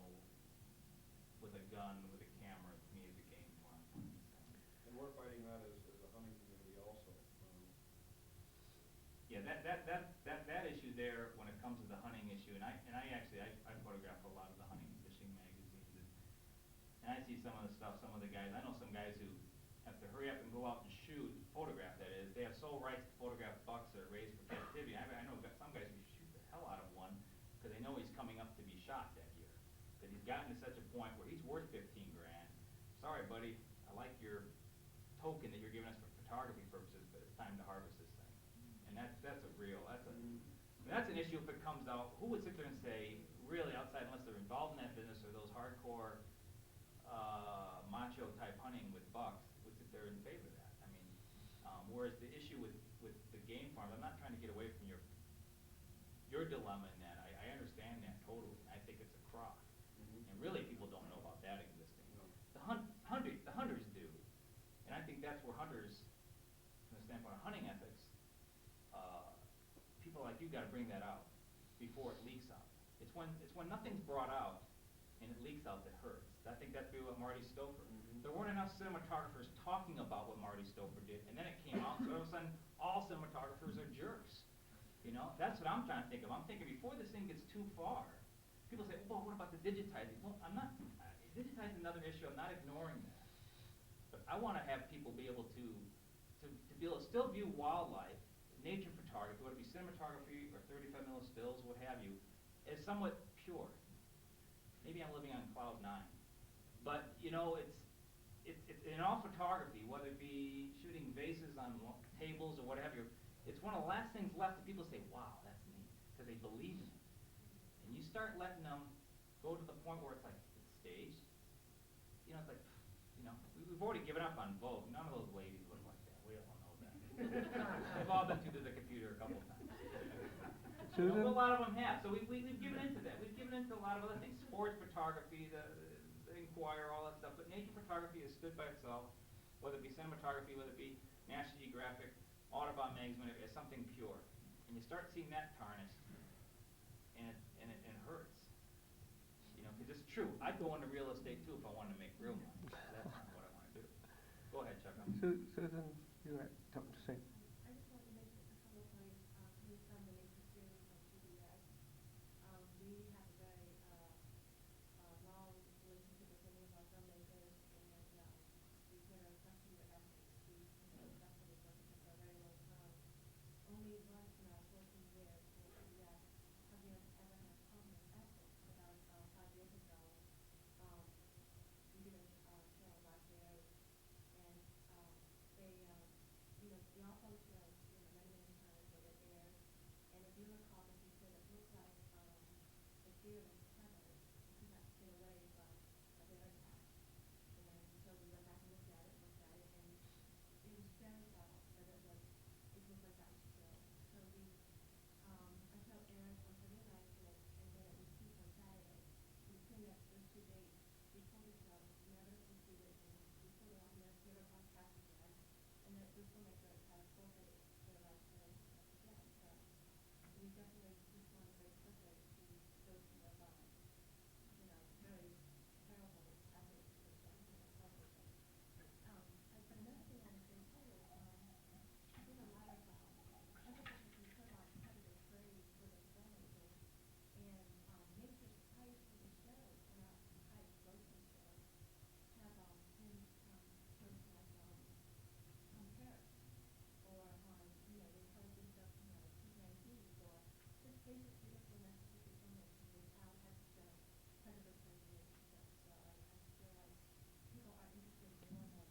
with a gun, with a camera, to me is a game farm. And we're fighting that as a hunting community also. Yeah, that issue there, when it comes to the hunting issue, and I photograph a lot of the hunting and fishing magazines, and I see some of the stuff, some of the guys, I know some guys who have to hurry up and go out and shoot, photograph that is, they have sole rights to photograph bucks that are raised for captivity. I know some guys who shoot the hell out of one, because they know he's coming up to be shot that year. Because he's gotten to such a point where he's worth 15 grand. Sorry buddy, I like your token that you're giving us for photography purposes, but it's time to harvest this thing. And that's an issue if it comes out. Who would sit there and say, really outside, unless they're involved in that business or those hardcore macho type hunting with bucks, would sit there in favor of that? I mean, whereas the issue with the game farms, I'm not trying to get away from your dilemma in that. I understand that totally. I think it's a crock. And really people don't know about that existing. The hunters do. And I think that's where hunters, from the standpoint of hunting ethics, people like you got to bring that out before it leaks out. It's when nothing's brought out and it leaks out that hurts. I think that's really what Marty Stoper. There weren't enough cinematographers talking about what Marty Stoper did, and then it came out, so all of a sudden, all cinematographers are jerks. You know, that's what I'm trying to think of. I'm thinking before this thing gets too far, people say, well, what about the digitizing? Well, digitizing is another issue, I'm not ignoring that. But I want to have people be able to be able to still view wildlife, nature photography, whether it be cinematography or 35mm stills, what have you, as somewhat pure. Maybe I'm living on cloud 9. But, you know, it's in all photography, whether it be shooting vases on tables or what have you, it's one of the last things left that people say, wow, that's neat, because they believe in it. And you start letting them go to the point where it's like, it's staged. You know, it's like, you know, we've already given up on Vogue. None of those ladies look like that. We all know that. They've all been through the computer a couple of times. You know, a lot of them have. So we've given into that. We've given into a lot of other things. Sports photography, the Inquirer, all that stuff. But nature photography has stood by itself, whether it be cinematography, whether it be National Geographic, Audubon magazine, as something pure. And you start seeing that tarnished, and it hurts. You know, because it's true. I'd go into real estate too if I wanted to make real money. That's not what I want to do. Go ahead, Chuck. Susan, you had something to say. I just want to make a couple of points coming from the nature series on CBS. We have a very long relationship with many of our filmmakers, and we've been a customer ethics. We've been a customer ethics for a very long time. Only once in our 14 years with CBS have we ever had customer ethics. About 5 years ago, we did a show on Black Bears, and they, you know, the all shows, you know, many times that it aired, and if you recall, that he said it looked like the fearless feathers he got to stay away from a bear attack. And so we went back and looked at it, and it was very subtle, but it looked like that was still. So we, until Eric on Sunday night, and then it was Keith on Saturday, between those 2 days, we pulled the show, never completed, and we pulled it off, never broadcast again, and then the filmmaker has forfeited their rights to it again. So we definitely just want to break circuit to those who have, you know, very terrible ethics with them, you know, television. But another thing I want to say too is, I think a lot of emphasis has been put on predator prey for the filmmakers, and nature's price for the shows, and our highest grossing shows, have been shows like Paris, or you know, they try to do stuff, you know, T-19s, or just basic beautiful messages to filmmakers without having to show predator prey stuff. So I feel like people are interested more than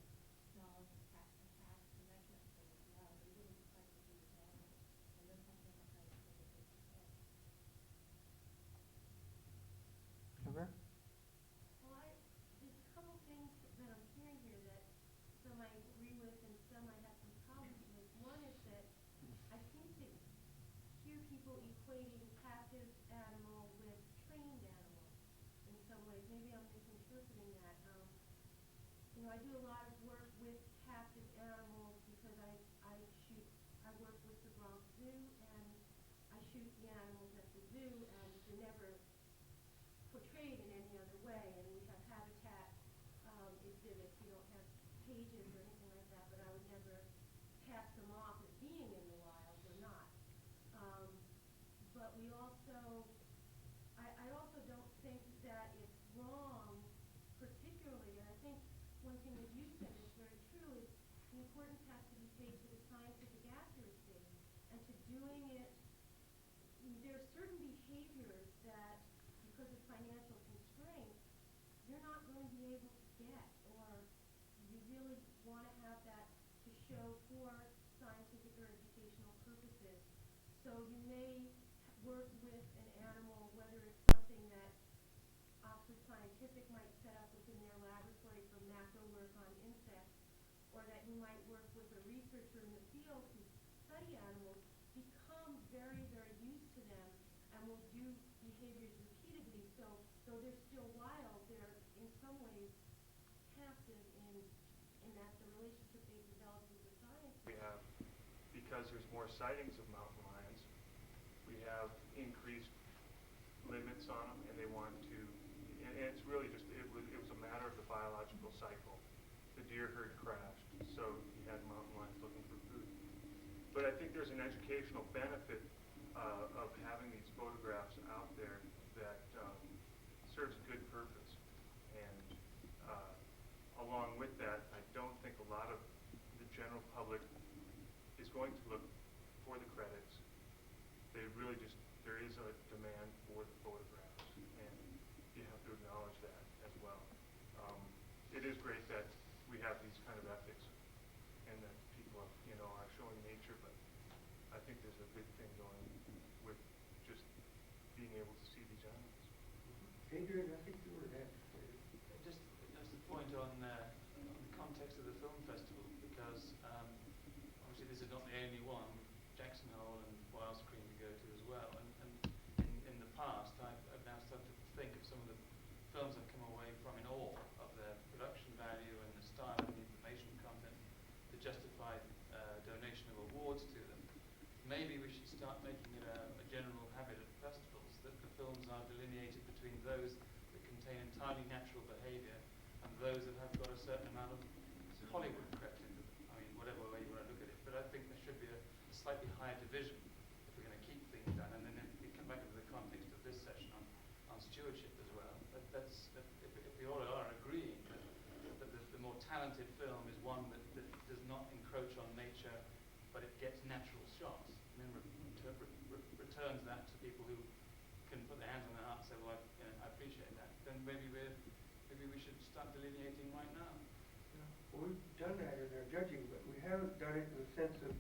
dogs, cats, and that kind of thing as well. They really like to do with animals, and those have been the highest grossing shows. Sugar? Well, there's a couple things that I'm hearing here that some I agree with and some I have some problems with. One is that I seem to hear people equating captive animal with trained animal in some ways. Maybe I'm misinterpreting that. You know, I do a lot of work with captive animals because I work with the Bronx Zoo, and I shoot the animals at the zoo, and they're never portrayed in any other way, and we have habitat exhibits. We don't have pages or anything like that, but I would never pass them off as being in the wild. They're not. But we also, I also don't think that it's wrong, particularly, and I think one thing that you said is very true, is the importance has to be paid to the scientific accuracy, and to doing it. There are certain behaviors that, because of financial constraints, you're not going to be able to get, or you really want to have that to show for scientific or educational purposes. So you may work with an animal, whether it's something that Oxford Scientific might set up within their laboratory for macro work on insects, or that you might work with a researcher in the field who study animals, become very, very used to them, and will do behaviors repeatedly. So though they're still wild, they're in some ways captive in that the relationship they've developed with the science. We have, because there's more sightings of mountain lions, we have increased limits on them, and they want to, and it's really just, it was a matter cycle. The deer herd crashed, so you had mountain lions looking for food. But I think there's an educational benefit of having these photographs out there that serves a good purpose. And along with that, I don't think a lot of the general public is going to look for the credits. They really just, there is a demand for the photographs, and you have to acknowledge that as well. It is great that we have these kind of ethics and that people, are showing nature, but I think there's a big thing going with just being able to see these animals. Adrian, I think you were next. Just a point on the context of the film festival, because obviously this is not the only one. Jackson Hole and Wild Screen to go to as well. And in the past, I've now started to think of some of the films I've come away from in awe of their production value and the style and the information content to justify donation of awards to them. Maybe we should start making it a general habit at festivals that the films are delineated between those that contain entirely natural behavior and those that have got a certain amount of Hollywood crept into them. I mean, whatever way you want to look at it. But I think there should be a slightly higher division if we're going to keep things done. And then if we come back into the context of this session on stewardship as well, if we all are agreeing that the more talented film is one that does not encroach on nature, but it gets natural shots, and then returns that to people who can put their hands on their heart and say, well, I appreciate that, then maybe we should start delineating right now. Well, we've done that in our judging, but we haven't done it in the sense of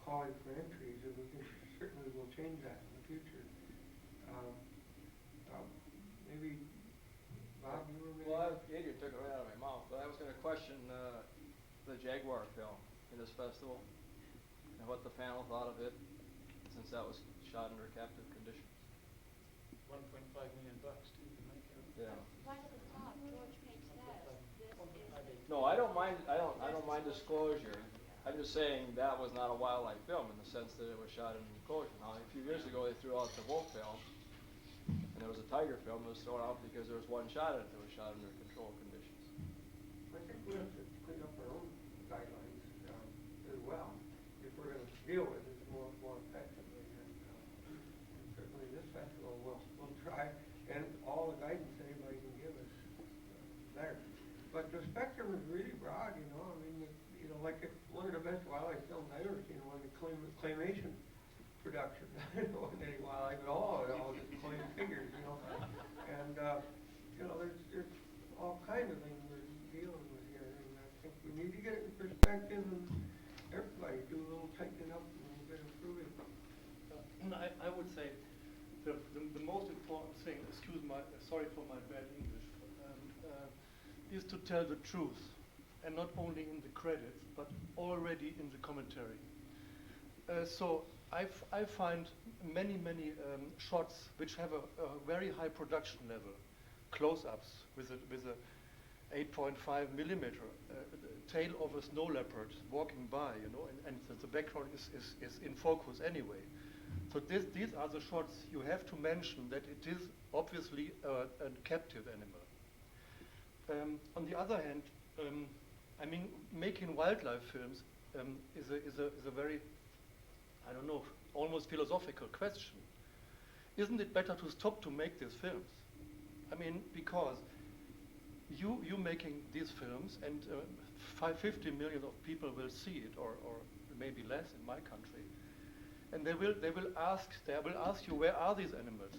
calling for entries, and we certainly will change that in the future. Maybe, Bob, you were Well, Adrian took it right out of my mouth, but I was going to question the Jaguar film in this festival and what the panel thought of it, since that was shot under captive conditions. $1.5 million too to make it. Yeah. Right at the top, George Page says, this is. No, I don't mind. I don't mind disclosure. I'm just saying that was not a wildlife film in the sense that it was shot in enclosure. Now, a few years ago, they threw out the wolf film, and there was a tiger film that was thrown out because there was one shot at it that was shot under controlled conditions. I think we have to clean up our own guidelines as well, if we're going to deal with it more effectively. And certainly this festival will try, and all the guidance anybody can give us there. But the spectrum is really broad, I mean, like one of the best wildlife films I've ever seen was the claymation production. I don't know any wildlife at all just clay figures, And, there's all kinds of things we're dealing with here, and I think we need to get it in perspective, and everybody do a little tightening up and a little bit improving. I would say the most important thing, sorry for my bad English, is to tell the truth, and not only in the credits, but already in the commentary. So I find many shots which have a very high production level, close-ups with a 8.5 millimeter tail of a snow leopard walking by, and the background is in focus anyway. So these are the shots you have to mention that it is obviously a captive animal. On the other hand, I mean, making wildlife films is a very, I don't know, almost philosophical question. Isn't it better to stop to make these films? I mean, because you making these films, and 50 million of people will see it, or maybe less in my country, and they will ask you, where are these animals?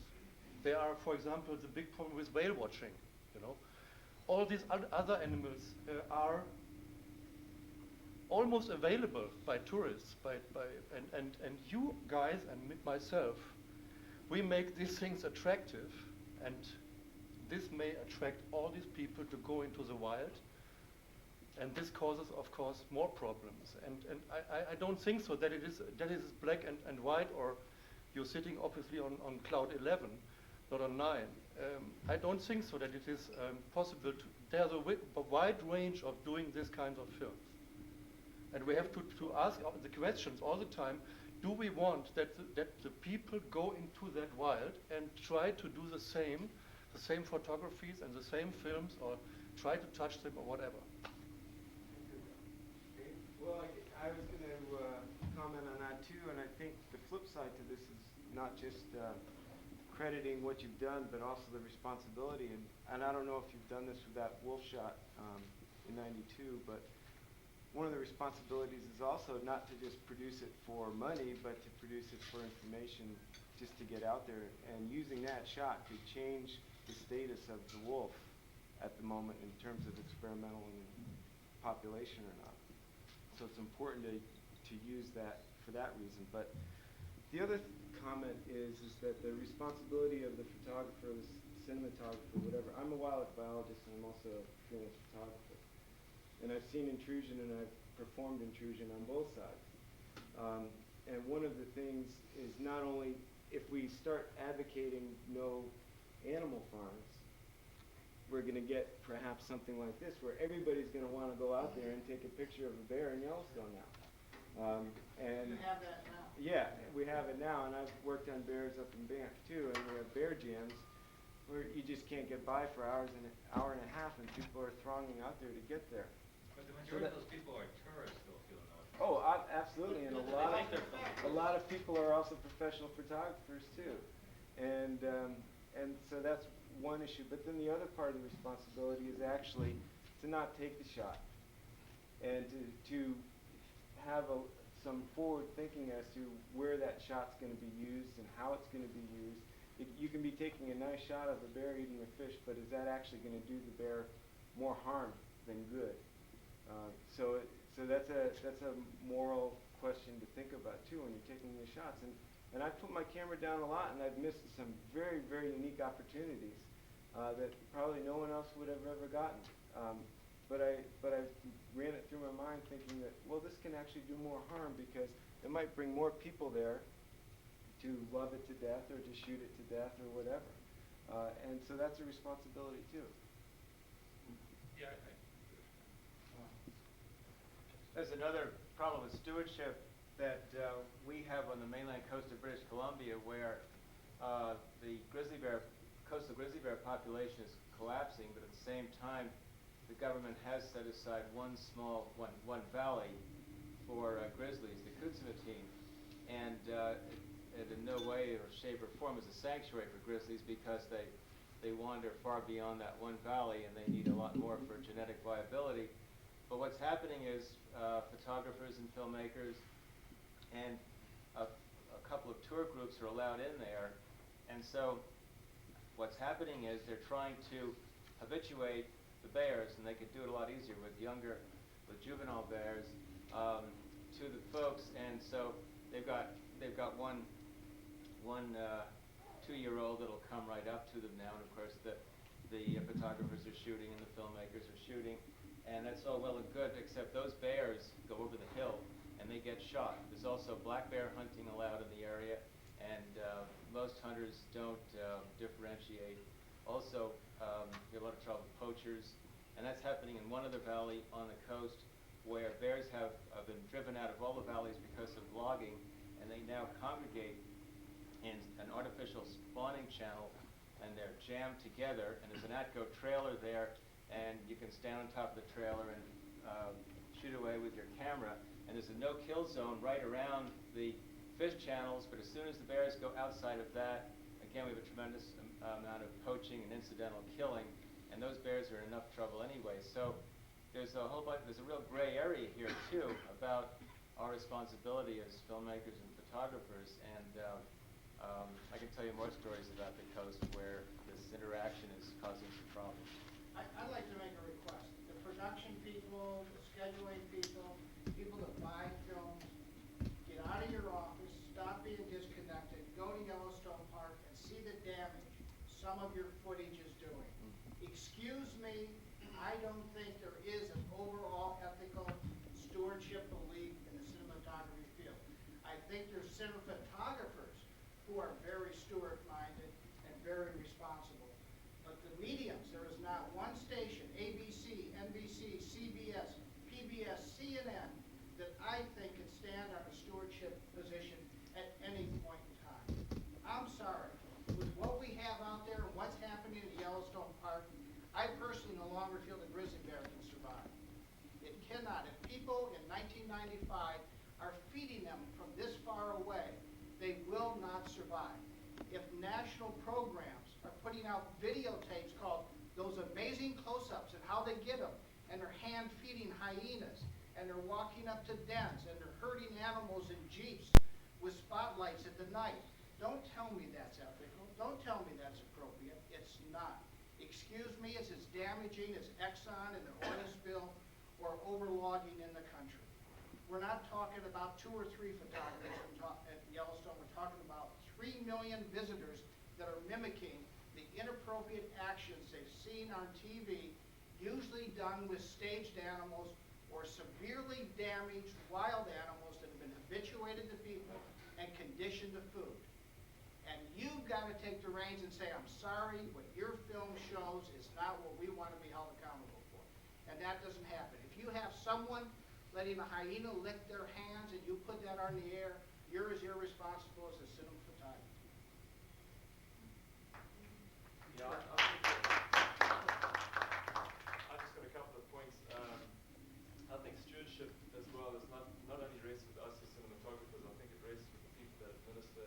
They are, for example, the big problem with whale watching. All these other animals are almost available by tourists, and you guys and myself, we make these things attractive, and this may attract all these people to go into the wild, and this causes, of course, more problems. And I don't think so that it is black and white, or you're sitting obviously on cloud 11, not on 9. I don't think so that it is possible to. There's a wide range of doing this kind of films. And we have to ask the questions all the time, do we want that the people go into that wild and try to do the same photographies and the same films, or try to touch them or whatever. Well, I was going to comment on that too, and I think the flip side to this is not just crediting what you've done, but also the responsibility. And I don't know if you've done this with that wolf shot in '92, but one of the responsibilities is also not to just produce it for money, but to produce it for information, just to get out there. And using that shot to change the status of the wolf at the moment in terms of experimental and population or not. So it's important to use that for that reason. But the other comment is that the responsibility of the photographer, the cinematographer, whatever. I'm a wildlife biologist and I'm also a freelance photographer. And I've seen intrusion and I've performed intrusion on both sides. And one of the things is not only if we start advocating no animal farms, we're going to get perhaps something like this, where everybody's going to want to go out there and take a picture of a bear in Yellowstone now. And You have that now. yeah, we have it now, and I've worked on bears up in Banff too, and we have bear jams where you just can't get by for hour and a half, and people are thronging out there to get there. But the majority of those people are tourists, though, if you'll know. Oh, absolutely, and a lot of people are also professional photographers too, and so that's one issue. But then the other part of the responsibility is actually to not take the shot, and to have some forward thinking as to where that shot's going to be used and how it's going to be used. You can be taking a nice shot of a bear eating a fish, but is that actually going to do the bear more harm than good? So that's a moral question to think about too when you're taking these shots. And I've put my camera down a lot, and I've missed some very, very unique opportunities that probably no one else would have ever gotten. But I ran it through my mind thinking that, well, this can actually do more harm because it might bring more people there to love it to death or to shoot it to death or whatever. And so that's a responsibility too. Yeah, There's another problem with stewardship that we have on the mainland coast of British Columbia, where the coastal grizzly bear population is collapsing, but at the same time, the government has set aside one valley for grizzlies, the Kutsumateen, and it in no way or shape or form is a sanctuary for grizzlies because they wander far beyond that one valley and they need a lot more for genetic viability. But what's happening is photographers and filmmakers and a couple of tour groups are allowed in there, and so what's happening is they're trying to habituate the bears, and they could do it a lot easier with juvenile bears, to the folks, and so they've got one 2-year-old that'll come right up to them now, and of course the photographers are shooting and the filmmakers are shooting, and that's all well and good, except those bears go over the hill and they get shot. There's also black bear hunting allowed in the area, and most hunters don't differentiate. Also, you have a lot of trouble with poachers, and that's happening in one other valley on the coast where bears have been driven out of all the valleys because of logging, and they now congregate in an artificial spawning channel, and they're jammed together, and there's an ATCO trailer there, and you can stand on top of the trailer and shoot away with your camera, and there's a no-kill zone right around the fish channels, but as soon as the bears go outside of that, again, we have a tremendous amount of poaching and incidental killing, and those bears are in enough trouble anyway. So there's a real gray area here too about our responsibility as filmmakers and photographers, and I can tell you more stories about the coast where this interaction is causing some problems. I'd like to make a request. The production people, the scheduling people, people that buy films, get out of your office, stop being disconnected, go to Yellowstone Park and see the damage some of your footage is doing. Excuse me, I don't think there is an overall ethical stewardship belief in the cinematography field. I think there's cinematographers who are very steward-minded and very responsible. But the mediums, there is not one station, ABC, NBC, CBS, PBS, CNN, that I think can stand on a stewardship position at any point in time. I'm sorry. With what we have out there and what's happening at Yellowstone Park, I personally no longer feel the cannot. If people in 1995 are feeding them from this far away, they will not survive. If national programs are putting out videotapes called Those Amazing Close-Ups and how they get them, and they're hand feeding hyenas, and they're walking up to dens, and they're herding animals in jeeps with spotlights at the night, don't tell me that's ethical. Don't tell me that's appropriate. It's not. Excuse me, it's as damaging as Exxon and the oil spill or overlogging in the country. We're not talking about 2 or 3 photographers at Yellowstone. We're talking about 3 million visitors that are mimicking the inappropriate actions they've seen on TV, usually done with staged animals or severely damaged wild animals that have been habituated to people and conditioned to food. And you've got to take the reins and say, I'm sorry, what your film shows is not what we want to be held accountable for. And that doesn't happen. If you have someone letting a hyena lick their hands and you put that on the air, you're as irresponsible as a cinematographer. Yeah, I just got a couple of points. I think stewardship as well is not only rests with us as cinematographers, I think it rests with the people that administer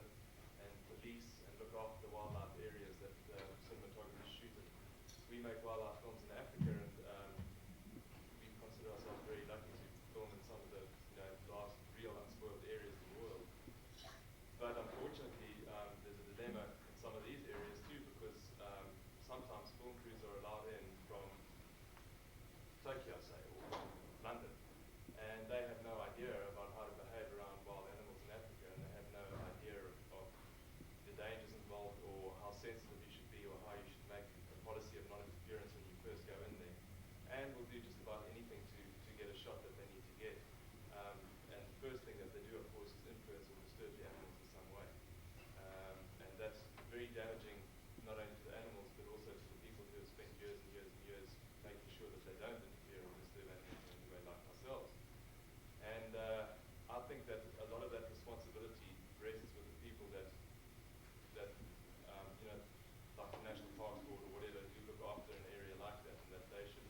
and police and look after the wildlife areas that cinematographers shoot in. We make wildlife films in Africa, and we consider ourselves very lucky to film in some of the last real unspoiled areas of the world. But unfortunately, there's a dilemma in some of these areas too, because sometimes film crews are allowed in from Tokyo, say, or from London, and they have no idea about how to behave around wild animals in Africa, and they have no idea of the dangers involved or how sensitive you should be or how you should make a policy of non-interference when you first go in there, and will do just about anything to get a shot that they need to get. And the first thing that they do, of course, is influence or disturb the animals in some way. And that's very damaging, not only to the animals, but also to the people who have spent years and years and years making sure that they don't interfere or disturb animals in any way like ourselves. And I think that a lot of that responsibility rests with the people that like the National Parks Board or whatever, who look after an area like that, and that they should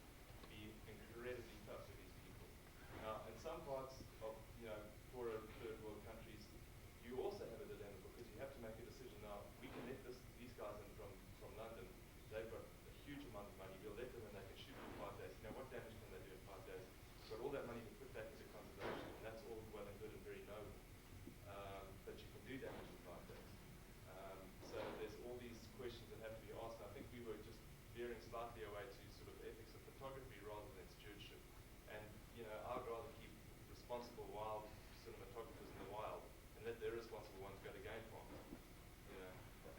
be incredibly tough to these people. Now, in some parts of, poorer third world countries, you also have a dilemma because you have to make a decision now. We can let these guys in from London. They've got a huge amount of money. We'll let them in, they can shoot in 5 days. Now, what damage can they do in 5 days? We've got all that money to put back into conservation, and that's all well and good and very noble. But you can do damage in 5 days. So there's all these questions that have to be asked. I think we were just veering slightly away to sort of ethics of photography rather than stewardship. And, I'd rather keep responsible wild cinematographers in the wild and let the irresponsible ones go to game farms.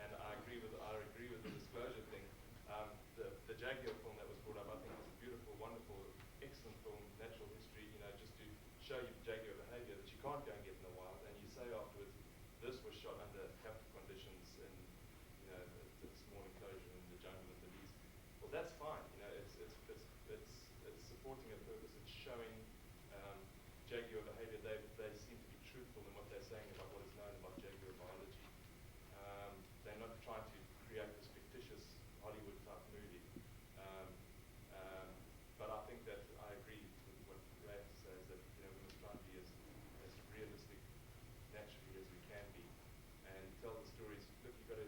And I agree with the disclosure thing. The Jaguar film that was brought up, I think, is a beautiful, wonderful, excellent film, natural history. Just to show you jaguar behavior that you can't go and get in the wild, and you say afterwards, this was shot under captive conditions in, the small enclosure in the jungle in Belize. Well, that's fine. It's supporting a purpose. It's showing jaguar behavior. They seem to be truthful in what they're saying about what is known about jaguar biology. They're not trying to create this fictitious Hollywood type movie. But I think that I agree with what Ray says, that we must try and be as realistic naturally as we can be, and tell the stories. Look, you've got to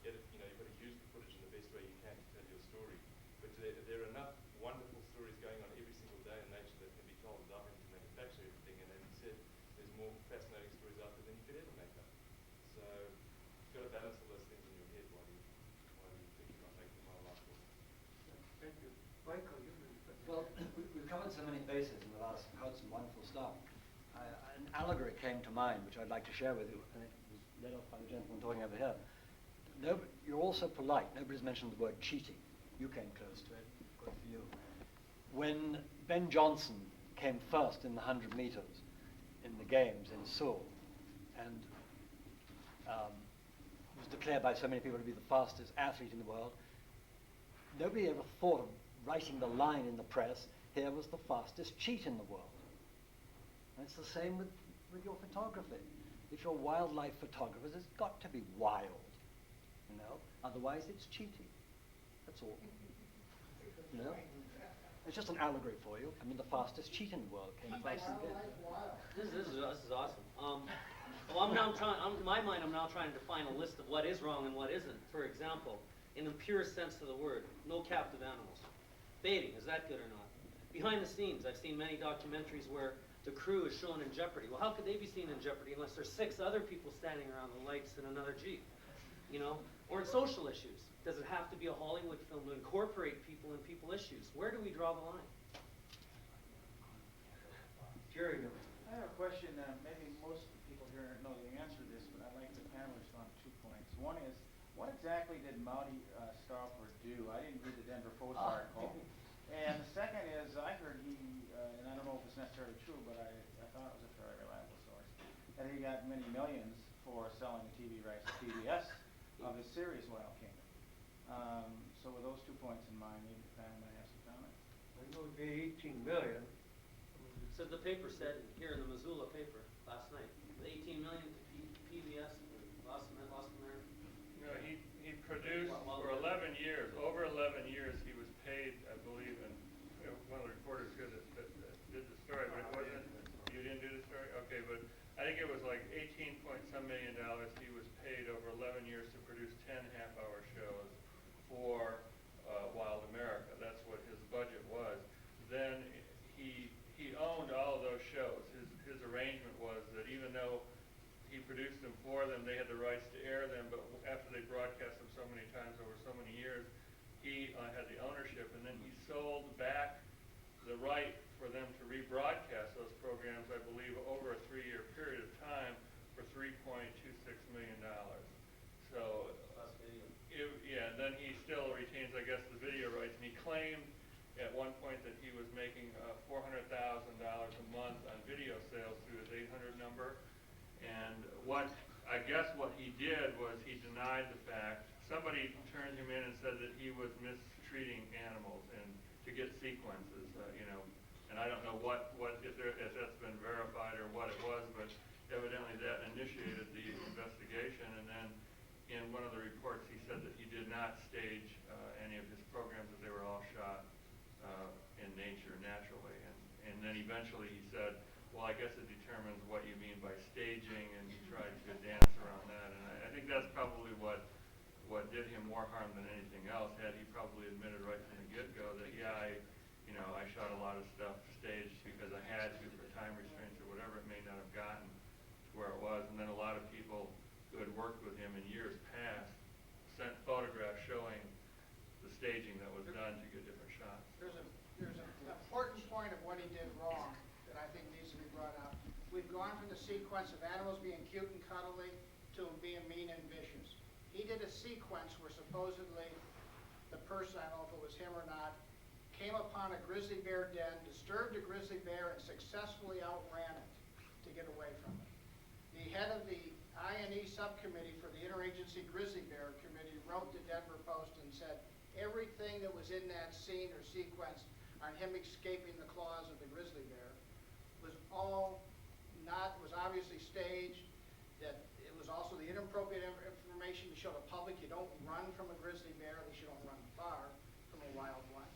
edit. You've got to use the footage in the best way you can to tell your story. But there are enough wonderful stories going on every single day in nature that can be told without having to manufacture everything. And as you said, there's more fascinating stories out there than you could ever make up. So you've got to balance all those things in your head while you're thinking about making wildlife films. Thank you. Michael, you Well, we've covered so many bases in the last, heard some wonderful stuff. An allegory came to mind, which I'd like to share with you, and it was led off by the gentleman talking over here. You're all so polite. Nobody's mentioned the word cheating. You came close to it. Good for you. When Ben Johnson came first in the 100 meters in the games in Seoul, and was declared by so many people to be the fastest athlete in the world, nobody ever thought of writing the line in the press, here was the fastest cheat in the world. And it's the same with your photography. If you're wildlife photographers, it's got to be wild, otherwise it's cheating. That's all. It's just an allegory for you. I mean, the fastest cheetah in the world came fast and did. This is awesome. Well, I'm now trying. In my mind, I'm now trying to define a list of what is wrong and what isn't. For example, in the purest sense of the word, no captive animals. Baiting, is that good or not? Behind the scenes, I've seen many documentaries where the crew is shown in jeopardy. Well, how could they be seen in jeopardy unless there's 6 other people standing around the lights in another Jeep? You know? Or in social issues. Does it have to be a Hollywood film to incorporate people and people issues? Where do we draw the line? Jerry, I have a question. Maybe most people here know the answer to this, but I'd like the panelists on 2 points. One is, what exactly did Maudy Stauffer do? I didn't read the Denver Post article. And the second is, I heard he, and I don't know if it's necessarily true, but I thought it was a fairly reliable source, that he got many millions for selling the TV rights to PBS of his series Wild Kingdom. So with those 2 points in mind, maybe the panel might have some comments. I know he paid $18 million. So the paper said here in the Missoula paper last night, the $18 million to PBS, Lost America. You know, he produced for 11 years, over 11 years, he was paid, I believe, and one of the reporters here that did the story, but it wasn't, you didn't do the story? Okay, but I think it was like 18 point some million dollars he was paid over 11 years to produce 10 half-hour shows for Wild America. That's what his budget was. Then he owned all of those shows. His arrangement was that even though he produced them for them, they had the rights to air them, but after they broadcast them so many times over so many years, he had the ownership, and then he sold back the right for them to rebroadcast those programs, I believe, over a 3-year period of time for $3.26 million. So, yeah, then he still retains, I guess, the video rights, and he claimed at one point that he was making $400,000 a month on video sales through his 800 number. And I guess what he did was he denied the fact. Somebody turned him in and said that he was mistreating animals and to get sequences, and I don't know if that's been verified or what it was, but evidently that initiated the investigation. And then in one of the reports he said that he did not stage any of his programs, that they were all shot in nature, naturally. And then eventually he said, well, I guess it determines what you mean by staging, and he tried to dance around that. And I think that's probably what did him more harm than anything else. Had he probably admitted right from the get-go that, yeah, I shot a lot of stuff staged because I had to for time restraints or whatever, it may not have gotten to where it was. And then a lot of people who had worked with him in years past sent photographs showing the staging that was done to get different shots. There's an important point of what he did wrong that I think needs to be brought up. We've gone from the sequence of animals being cute and cuddly to them being mean and vicious. He did a sequence where supposedly the person, I don't know if it was him or not, came upon a grizzly bear den, disturbed a grizzly bear, and successfully outran it to get away from it. The head of the I&E subcommittee for the Interagency Grizzly Bear Committee wrote the Denver Post and said everything that was in that scene or sequence on him escaping the claws of the grizzly bear was obviously staged, that it was also the inappropriate information to show the public you don't run from a grizzly bear, at least you don't run far from a wild one.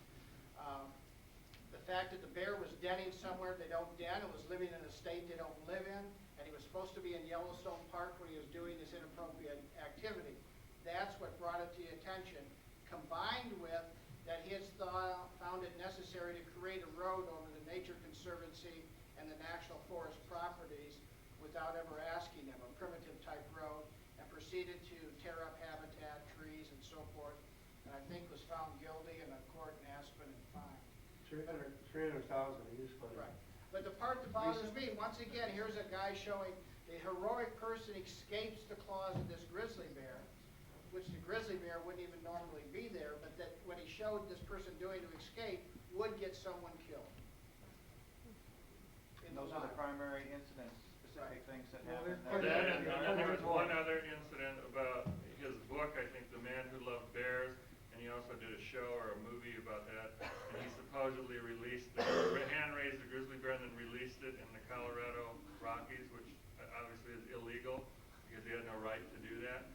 The fact that the bear was denning somewhere they don't den, it was living in a state they don't live in, and he was supposed to be in Yellowstone Park when he was doing this inappropriate activity. That's what brought it to the attention, combined with that he has found it necessary to create a road over the Nature Conservancy and the National Forest properties without ever asking them, a primitive type road, and proceeded to tear up habitat, trees, and so forth, and I think was found guilty in a court in Aspen and fined. $300,000 he was fined. Right. But the part that bothers me, once again, here's a guy showing the heroic person escapes the claws of this grizzly bear, which the grizzly bear wouldn't even normally be there, but that what he showed this person doing to escape would get someone killed. And those are the primary incidents, specific things that happened. That and there was one other incident about his book, I think, The Man Who Loved Bears, and he also did a show or a movie about that, and he supposedly hand-raised the grizzly bear and then released it in the Colorado Rockies, which obviously is illegal because he had no right to do that.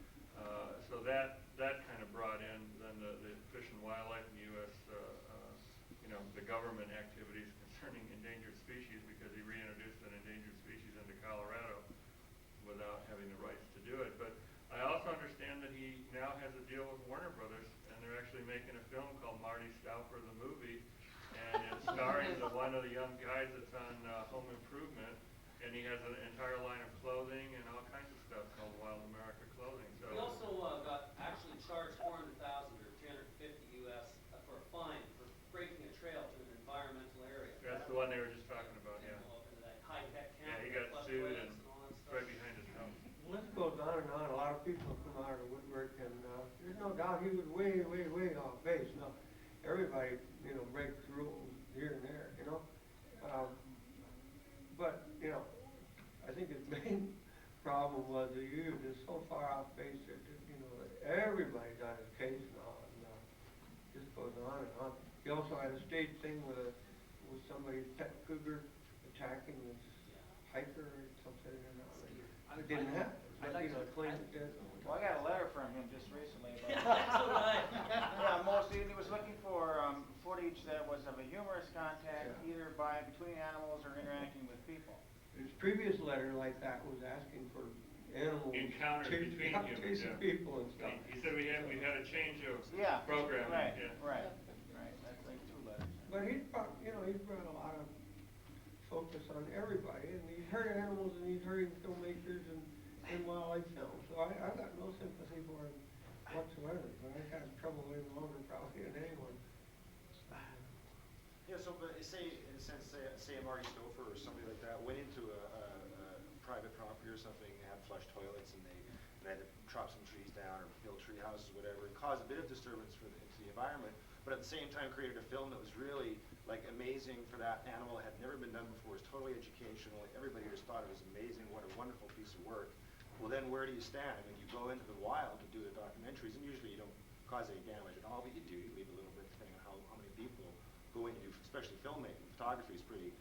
So that kind of brought in then the Fish and Wildlife and U.S. the government activities concerning endangered species because he reintroduced an endangered species into Colorado without having the rights to do it. But I also understand that he now has a deal with Warner Brothers, and they're actually making a film called Marty Stouffer the Movie, and it's starring one of the young guys that's on Home Improvement, and he has an entire line of clothing and all kinds of stuff called Wild America Clothing. So He also got actually charged $400,000 or $350 US for a fine for breaking a trail to an environmental area. that's the one they were just talking about, yeah. Go up into that high-tech Yeah, camp he with got flush sued toilets and and all that it's stuff. right behind his house. The list goes on and on. A lot of people come out of the woodwork, and there's no doubt he was way, way, way off base. Now, everybody, breaks rules here and there, but, I think his main problem was that he was just so far off base that, that everybody's on his case now, and just goes on and on. He also had a stage thing with somebody's pet cougar attacking this hiker or something, it didn't happen. But, claimed it did. Well, I got a letter from him just recently about That's all right. Yeah, mostly he was looking for footage that was of a humorous contact, either between animals or interacting with people. His previous letter like that was asking for animals Encounters between humans, chasing yeah. people and stuff. He said we had a change of Yeah, programming, right, yeah. right. That's like 2 letters. But he's brought a lot of focus on everybody, and he's hurting animals and he's hurting filmmakers and wildlife films. So I've got no sympathy for him whatsoever, but I've had trouble way longer probably than anyone. Yeah, so but say, in a sense, say a Marty Stouffer or somebody like that went into a private property or something, they had flush toilets, and they had to chop some trees down or build tree houses, whatever, and cause a bit of disturbance into the environment, but at the same time created a film that was really like amazing for that animal. It had never been done before. It was totally educational. Everybody just thought it was amazing. What a wonderful piece of work. Well, then where do you stand? I mean, you go into the wild to do the documentaries, and usually you don't cause any damage at all, but you do. You leave a little bit depending on how many people go in and do, especially filmmaking. Photography is pretty,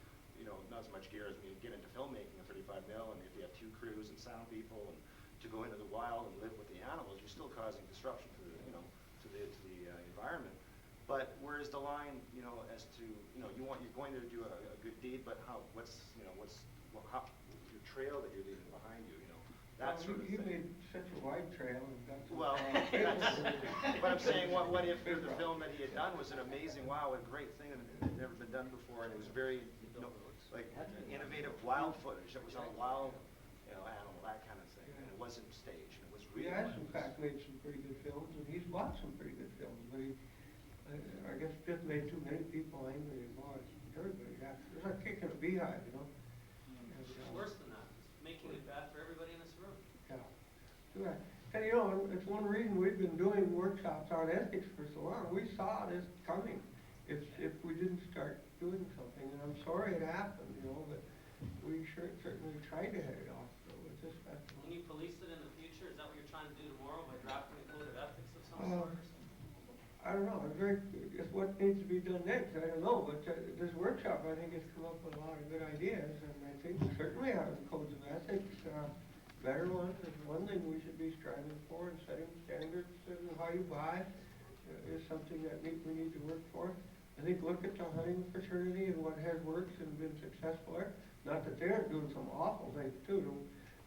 not as much gear as when you get into filmmaking at 35 mil, and if you have 2 crews and sound people, and to go into the wild and live with the animals, you're still causing disruption to the, to the environment. But where is the line, as to, you're going to do a good deed, but your trail that you're leaving behind you, that sort of He thing. made such a wide trail and got some. Well, but I'm saying, what if the film that he had done was an amazing, wow, a great thing that had never been done before, and it was very, like innovative wild footage that was on a wild, animal, that kind of thing, and it wasn't staged, and it was real. He has, in fact, made some pretty good films, and he's bought some pretty good films, but I guess just made too many people angry and bought everybody. It's like kicking a beehive, It's worse than that. It's making it bad for everybody in this room. Yeah. Too bad. And it's one reason we've been doing workshops on ethics for so long. We saw this coming if we didn't start doing something, and I'm sorry it happened, but we certainly tried to head it off with this festival. Can you police it in the future? Is that what you're trying to do tomorrow by drafting a code of ethics of some sort or something? I don't know. It's what needs to be done next. I don't know. But this workshop, I think, has come up with a lot of good ideas, and I think certainly having codes of ethics, better ones, is one thing we should be striving for, and setting standards and how you buy is something that we need to work for. I think look at the hunting fraternity and what has worked and been successful there. Not that they aren't doing some awful things too.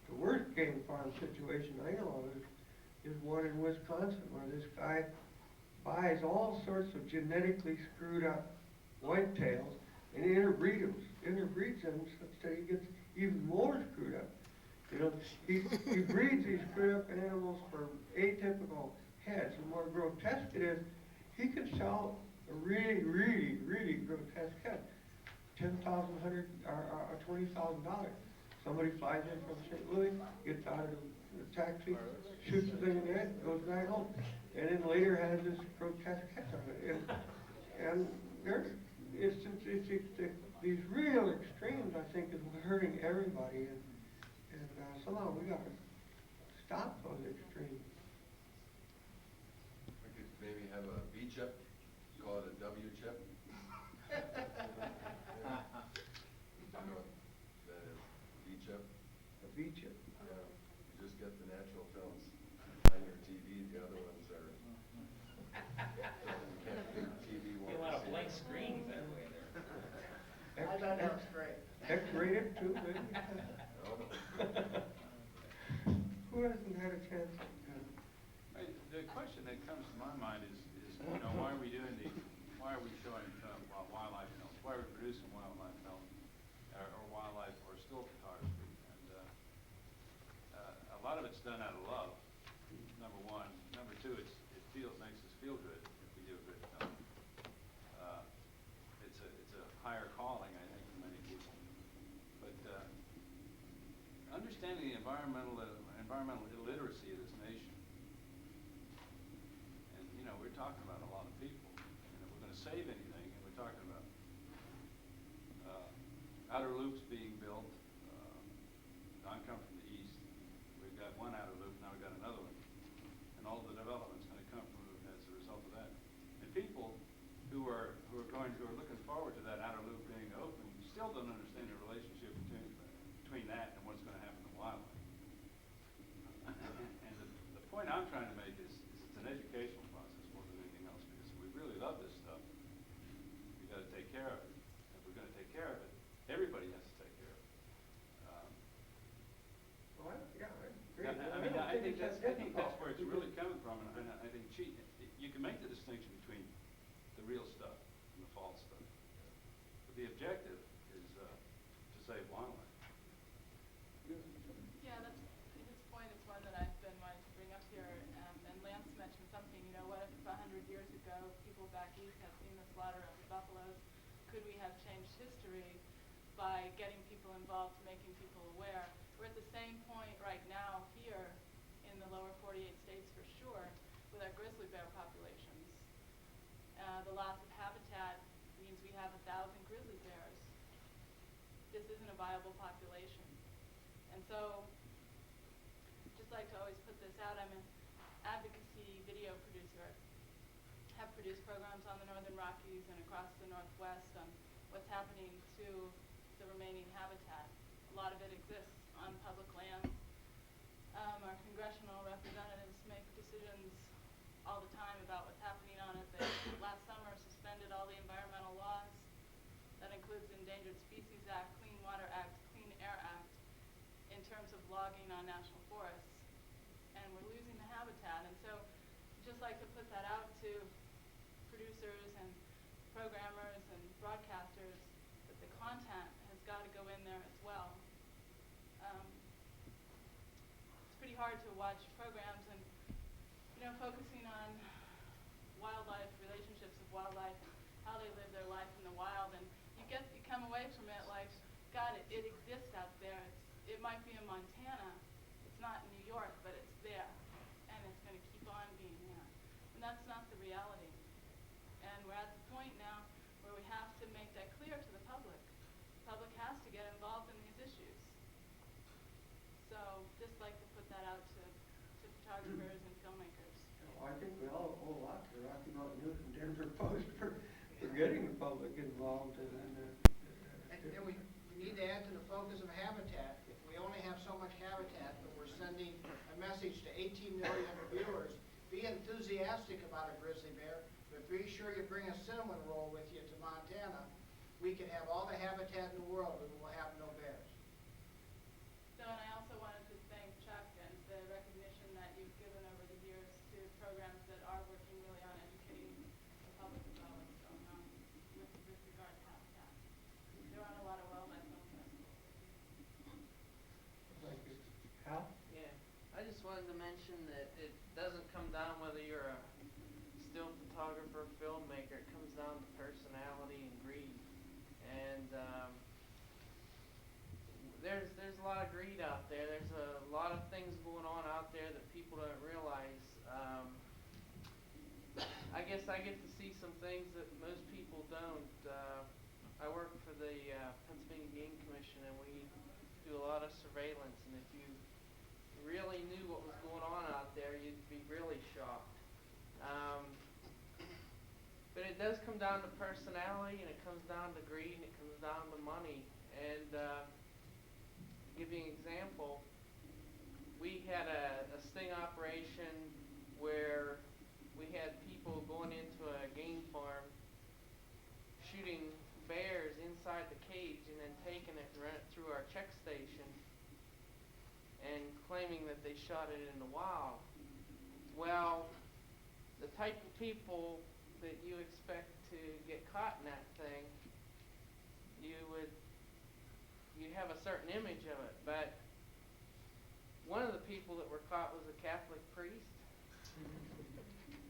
The worst game farm situation I know of is one in Wisconsin where this guy buys all sorts of genetically screwed up whitetails and interbreeds them such that he gets even more screwed up. He breeds these screwed up animals for atypical heads. The more grotesque it is, he can sell a really, really, really grotesque head. $10,000, or $20,000. Somebody flies in from St. Louis, gets out of the taxi, shoots the thing in the head, goes right home, and then later has this grotesque head on it. And it's these real extremes, I think, is hurting everybody, and somehow we got to stop those extremes. We could maybe have a V-chip, call it a W-chip. You know what that is? V-chip? A V-chip? Yeah, you just get the natural films on your TV. The other ones are. You can't do TV A lot of blank screens then. X-rated too, maybe? Who hasn't had a chance? The question that comes to my mind is, why are we doing these? Why are we showing wildlife films? Why are we producing wildlife films or wildlife or still photography? And a lot of it's done out of love. Number one. Number two, it makes us feel good if we do a good film. It's a higher calling, I think, for many people. But understanding the environmental illiteracy of this nation. And, we're talking about a lot of people. And if we're going to save anything, and we're talking about outer loops being built. I come from the east. We've got one outer loop, now we've got another one. And all the development's going to come from as a result of that. And people who are looking forward to that outer loop being open still don't understand the relationship between that and what's going to happen to wildlife. And the point I'm trying to make is it's an educational process more than anything else, because we really love this stuff. We've got to take care of it. If we're going to take care of it, everybody has to take care of it. Well, yeah, I agree. I think that's where it's really coming from, and I think you can make the distinction between the real stuff and the false stuff. But the objective is to save wildlife. Yeah, that's his point. It's one that I've been wanting to bring up here. And Lance mentioned something. What if 100 years ago people back east had seen the slaughter of the buffaloes? Could we have changed history by getting people involved, making people aware? We're at the same point right now here in the lower 48 states for sure with our grizzly bear populations. The loss of habitat means we have 1,000 grizzly bears. This isn't a viable population. And so, just like to always put this out, I'm an advocacy video producer. I have produced programs on the Northern Rockies and across the Northwest on what's happening to the remaining habitat. A lot of it exists on public land. Our congressional representatives make decisions all the time about what's happening on it. They last summer suspended all the environmental laws. That includes the Endangered Species Act, Clean Water Act, Clean Air Act, in terms of logging on national forests. And we're losing the habitat. And so, just like to put that out to producers and programmers and broadcasters, that the content has got to go in there as well. It's pretty hard to watch programs and, focusing on wildlife, relationships of wildlife, how they live their life in the wild, and you come away from it like, God, it exists out there. It might be in Montana. It's not in New York, but it's there, and it's going to keep on being there. And that's not the reality. And we're at the point now where we have to make that clear to the public. The public has to get involved in these issues. So, just like to put that out to photographers and filmmakers. Well, I think we all owe a lot to the Rocky Mountain News and Denver Post for getting the public involved in And we need to add to the focus of habitat. If we only have so much habitat, but we're sending a message to 18 million viewers, be enthusiastic about a grizzly bear, but be sure you bring a cinnamon roll with you to Montana. We can have all the habitat in the world, but we'll have no bears. So, and I also wanted to thank Chuck and the recognition that you've given over the years to programs that are working really on educating the public about what's going on with regard to habitat. There aren't a lot of wildlife film festivals. Thank you. Hal? Yeah, I just wanted to mention that it doesn't come down whether you're a still photographer, filmmaker. It comes down to personality and greed. And there's a lot of greed out there. There's a lot of things going on out there that people don't realize. I guess I get to see some things that most people don't. I work for the Pennsylvania Game Commission, and we do a lot of surveillance. And if you really knew what was going on out there, you'd be really shocked. But it does come down to personality, and it comes down to greed, and it comes down to money. And to give you an example, we had a sting operation where we had people going into a game farm, shooting bears inside the cage, and then taking it and ran it through our check station and claiming that they shot it in the wild. Well, the type of people that you expect to get caught in that thing, you'd have a certain image of it. But one of the people that were caught was a Catholic priest,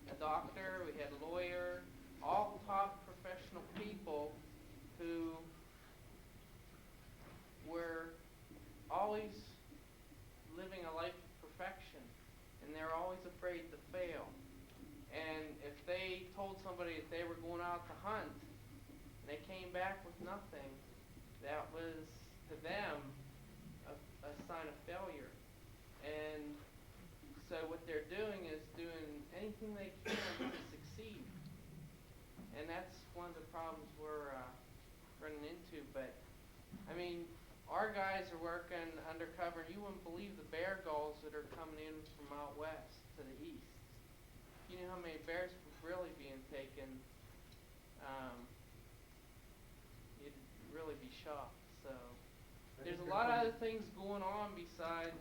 a doctor, we had a lawyer, all top professional people who were always living a life of perfection, and they're always afraid to fail. And if they told somebody that they were going out to hunt, and they came back with nothing, that was, to them, a sign of failure. And so what they're doing is doing anything they can to succeed. And that's one of the problems we're running into. But, I mean, our guys are working undercover, and you wouldn't believe the bear gulls that are coming in from out west to the east. You know how many bears were really being taken, you'd really be shocked. So there's a lot of other things going on besides,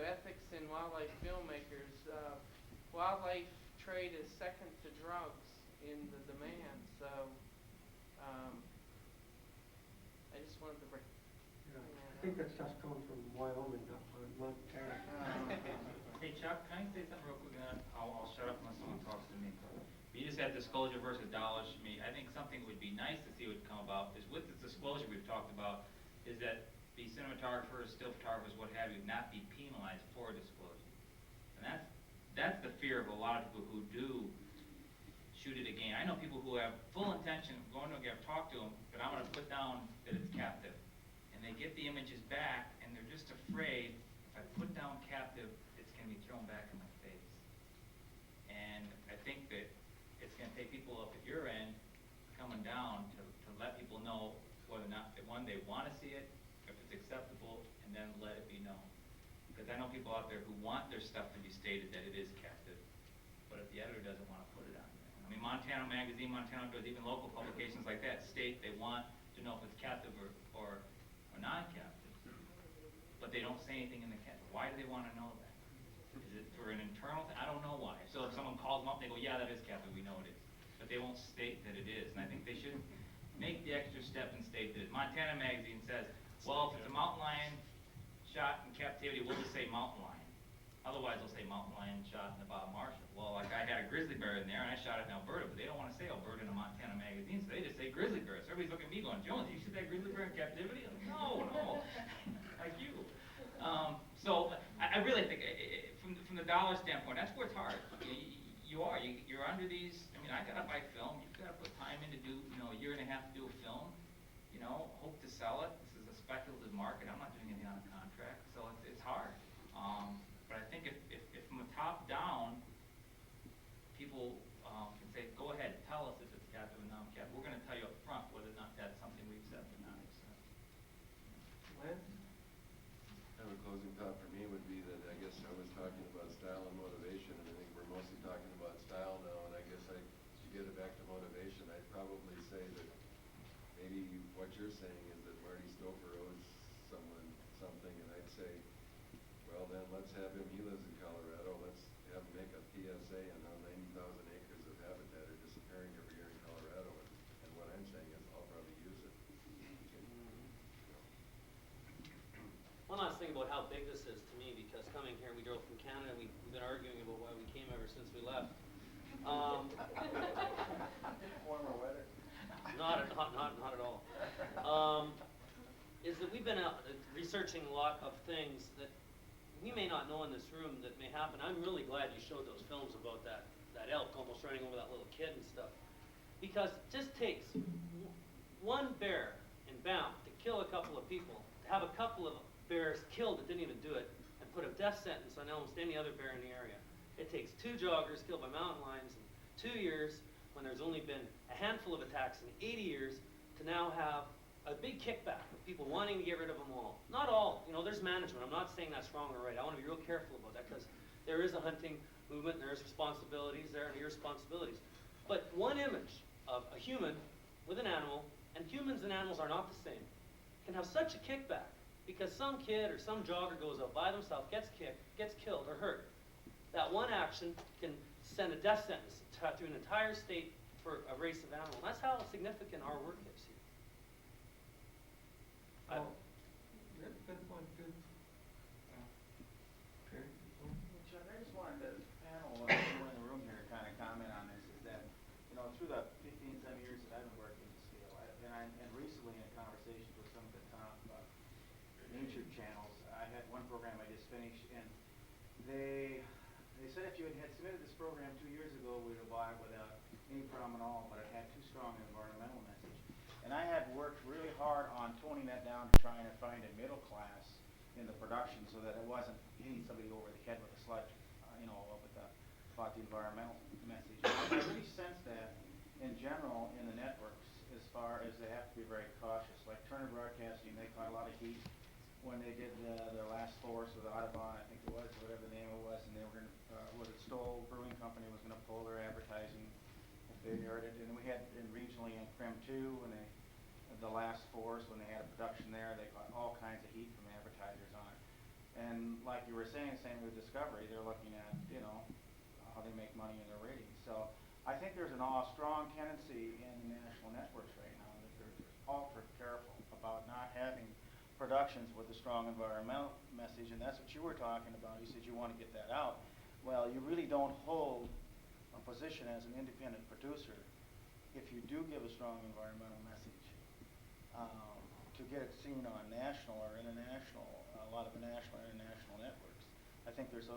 ethics in wildlife filmmakers. Wildlife trade is second to drugs in the demand. So I just wanted to bring I think that stuff's coming from Wyoming, not from Montana. Hey Chuck, can I say something real quick? And then I'll shut up unless someone talks to me. You just had disclosure versus dollars to me. I think something would be nice to see would come about is with this disclosure we've talked about, is that the cinematographers, still photographers, what have you, not be penalized for disclosure. And that's the fear of a lot of people who do shoot it again. I know people who have full intention of going to I've talked to them, but I'm going to put down that it's captive. And they get the images back, and they're just afraid if I put down captive, it's going to be thrown back in my face. And I think that it's going to take people up at your end coming down to let people know whether or not, one, they want to see it, if it's acceptable, and then let it be known. Because I know people out there who want their stuff to be stated that it is captive, but if the editor doesn't want to put it on there. I mean, Montana Magazine, Montana Outdoors, even local publications like that state they want to know if it's captive or non-captive, but they don't say anything in the captive. Why do they want to know that? Is it for an internal thing? I don't know why. So if someone calls them up, they go, yeah, that is captive, we know it is. But they won't state that it is. And I think they should make the extra step and state that it is. Montana Magazine says, well, if it's a mountain lion shot in captivity, we'll just say mountain lion. Otherwise, they'll say mountain lion shot in the Bob Marshall. Well, like I had a grizzly bear in there, and I shot it in Alberta, but they don't want to say Alberta in a Montana Magazine, so they just say grizzly bear. So everybody's looking at me going, Jones, you shoot that grizzly bear in captivity? I'm like, no, like you. So I really think, from the dollar standpoint, that's where it's hard. You're under these. I mean, I got to buy film. You've got to put time in to do, a year and a half to do a film. Hope to sell it. This is a speculative market. I'm not doing anything on a contract, so it's hard. But I think if from the top down, people can say, go ahead, tell us if it's captive or non-captive. We're going to tell you up front whether or not that's something we accept or not accept. Lance? Kind of a closing thought for me would be that I guess I was talking about style and motivation, and I think we're mostly talking about style now, and I guess to get it back to motivation, I'd probably say that maybe what you're saying is that Marty Stouffer owes someone something, and I'd say, well then, let's have him, he lives in Colorado, let's have him make a PSA on how 90,000 acres of habitat are disappearing every year in Colorado, and what I'm saying is I'll probably use it. One last thing about how big this is to me, because coming here, we drove from Canada, we've been arguing about why we came ever since we left. Warmer weather. Not at all. Is that we've been out researching a lot of things that we may not know in this room that may happen. I'm really glad you showed those films about that elk almost running over that little kid and stuff. Because it just takes one bear in Banff to kill a couple of people, to have a couple of bears killed that didn't even do it, and put a death sentence on almost any other bear in the area. It takes 2 joggers killed by mountain lions in 2 years, when there's only been a handful of attacks in 80 years, to now have a big kickback of people wanting to get rid of them all. Not all, there's management. I'm not saying that's wrong or right. I want to be real careful about that, because there is a hunting movement, and there's responsibilities, there are irresponsibilities. But one image of a human with an animal, and humans and animals are not the same. can have such a kickback because some kid or some jogger goes out by themselves, gets kicked, gets killed or hurt. That one action can send a death sentence through an entire state for a race of animal. That's how significant our work is here. Good point, too. Chuck, I just wanted the panel, everyone in the room here to kind of comment on this, is that, you know, through the 15, 17 years that I've been working in this field, and recently in conversations with some of the top nature channels, I had one program I just finished, and they said if you had submitted this program 2 years ago, we'd have bought it without any problem at all, but it had too strong an environmental message. And I had worked really hard on toning that down to trying to find a middle class in the production so that it wasn't hitting somebody over the head with a sludge, you know, about the environmental message. I really sense that in general in the networks as far as they have to be very cautious. Like Turner Broadcasting, they caught a lot of heat when they did their last force with Audubon, I think it was, whatever the name it was, and they were going to, was it Stoll Brewing Company was going to pull their advertising if they heard it. And we had regionally in Crim 2, when the last force, when they had a production there, they got all kinds of heat from advertisers on it. And like you were saying, same with Discovery, they're looking at, you know, how they make money in their ratings. So I think there's a strong tendency in the national networks right now that they're ultra careful about not having productions with a strong environmental message, and that's what you were talking about. You said you want to get that out. Well, you really don't hold a position as an independent producer if you do give a strong environmental message to get it seen on national or international, a lot of the national and international networks. I think there's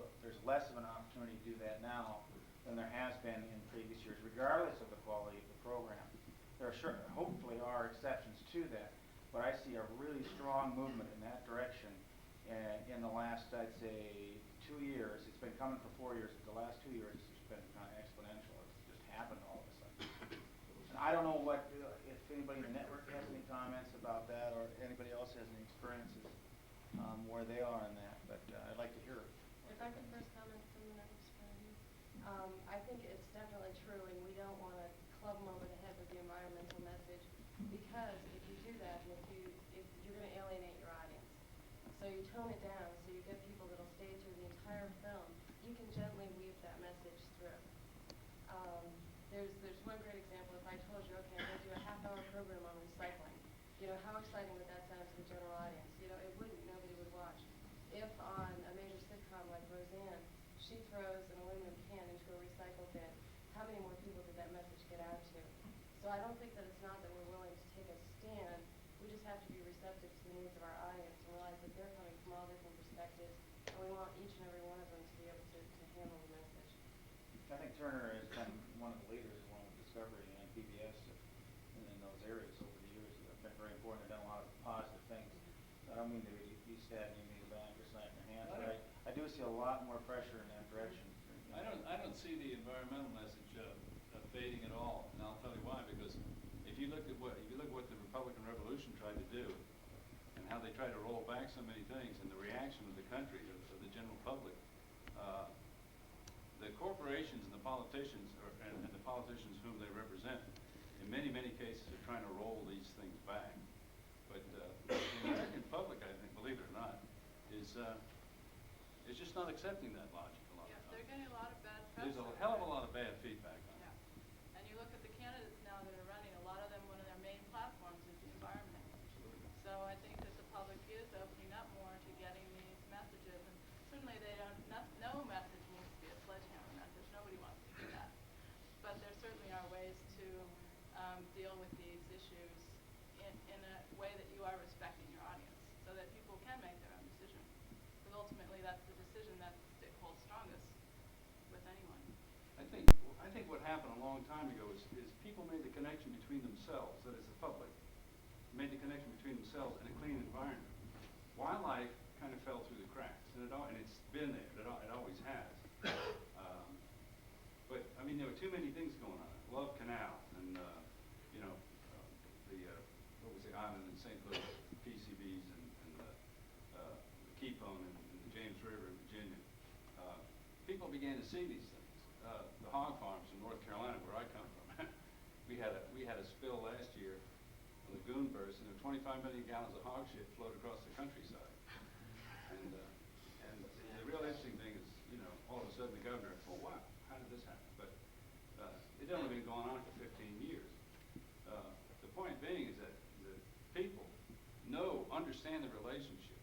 less of an opportunity to do that now than there has been in previous years, regardless of the quality of the program. There hopefully are exceptions to that, but I see a really strong movement in that direction in the last, I'd say, 2 years. It's been coming for 4 years, but the last 2 years it's just been kind of exponential. It's just happened all of a sudden. And I don't know if anybody in the network has any comments about that, or anybody else has any experiences where they are in that, but I'd like to hear it. If I could first comment from the network's point of view. I think it's definitely true, and we don't want to club them over the head with the environmental message, because if you do that, and if you're going to alienate your audience. So you tone it down, so you get people that'll stay through the entire film. You can gently weave that message through. There's one great example. If I told you, okay, I'm going to do a half-hour program on recycling, you know, how exciting would that sound to the general audience? You know, it wouldn't. Nobody would watch. If on a major sitcom like Roseanne, she throws an aluminum can into a recycle bin, how many more people did that message get out to? So I don't think that it's not that we're willing to take a stand. We just have to be receptive to the needs of our audience and realize that they're coming from all different perspectives, and we want each and every one of them to be able to handle the message. I think Turner has been one of the leaders along with Discovery and PBS in those areas over the years. They've been very important. They've done a lot of positive things. I don't mean to be stabbing you in the back or slapping your hands, but I do see a lot more pressure in that direction. I don't see the environmental message fading at all, and I'll tell you why. Because if you look at what the Republican Revolution tried to do, and how they tried to roll back so many things, and the reaction of the country, of the general public, the corporations and the politicians, and the politicians whom they represent, in many cases, are trying to roll these things back. But the American public, I think, believe it or not, is just not accepting that logic a lot of times. They're getting a lot of bad press. There's a hell of a lot of bad feedback on it. And you look at the candidates now that are running, a lot of them, one of their main platforms is the environment. So I think that the public is opening up more to getting these messages, and certainly they don't, no message needs to be a sledgehammer message. Nobody wants to do that. But there certainly are ways to deal with these issues in a way that you are respecting your audience, so that people can make their own decision. Because ultimately that's the decision that holds strongest with anyone. I think what happened a long time ago is people made the connection between themselves, that is the public, made the connection between themselves and a clean environment. Wildlife kind of fell through the cracks, and it's been there. It always has. But I mean, there were too many things going on. Love Canal, and what was the island in St. Louis, PCBs, and the Keepone and the James River in Virginia. People began to see these things. The hog farms in North Carolina, where I come from, we had a spill last year on the lagoon burst and 25 million gallons of hog shit flowed across the countryside. And the real interesting thing is, you know, all of a sudden the governor, oh wow, how did this happen? But it had only been going on for 15 years. The point being is that people understand the relationship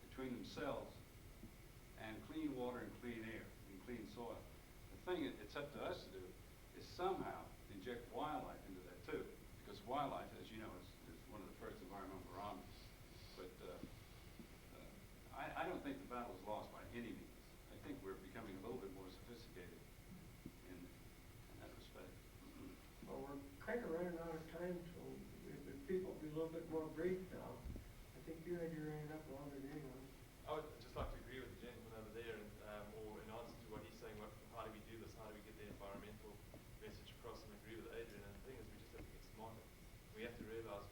between themselves and clean water and clean air and clean soil. The thing it's up to us to do is somehow inject wildlife into that too, because wildlife, as you know, is one of the first environmental barometers. But I don't think the battle is lost by any means. I think we're becoming a little bit more sophisticated in that respect. Well, we're kind of running out of time, so if people be a little bit more brief now. I think you had your hand up longer than anyone. I would just like to agree with the gentleman over there, and, or in answer to what he's saying, how do we do this, how do we get the environmental message across, and agree with Adrian. And the thing is, we just have to get smarter. We have to realize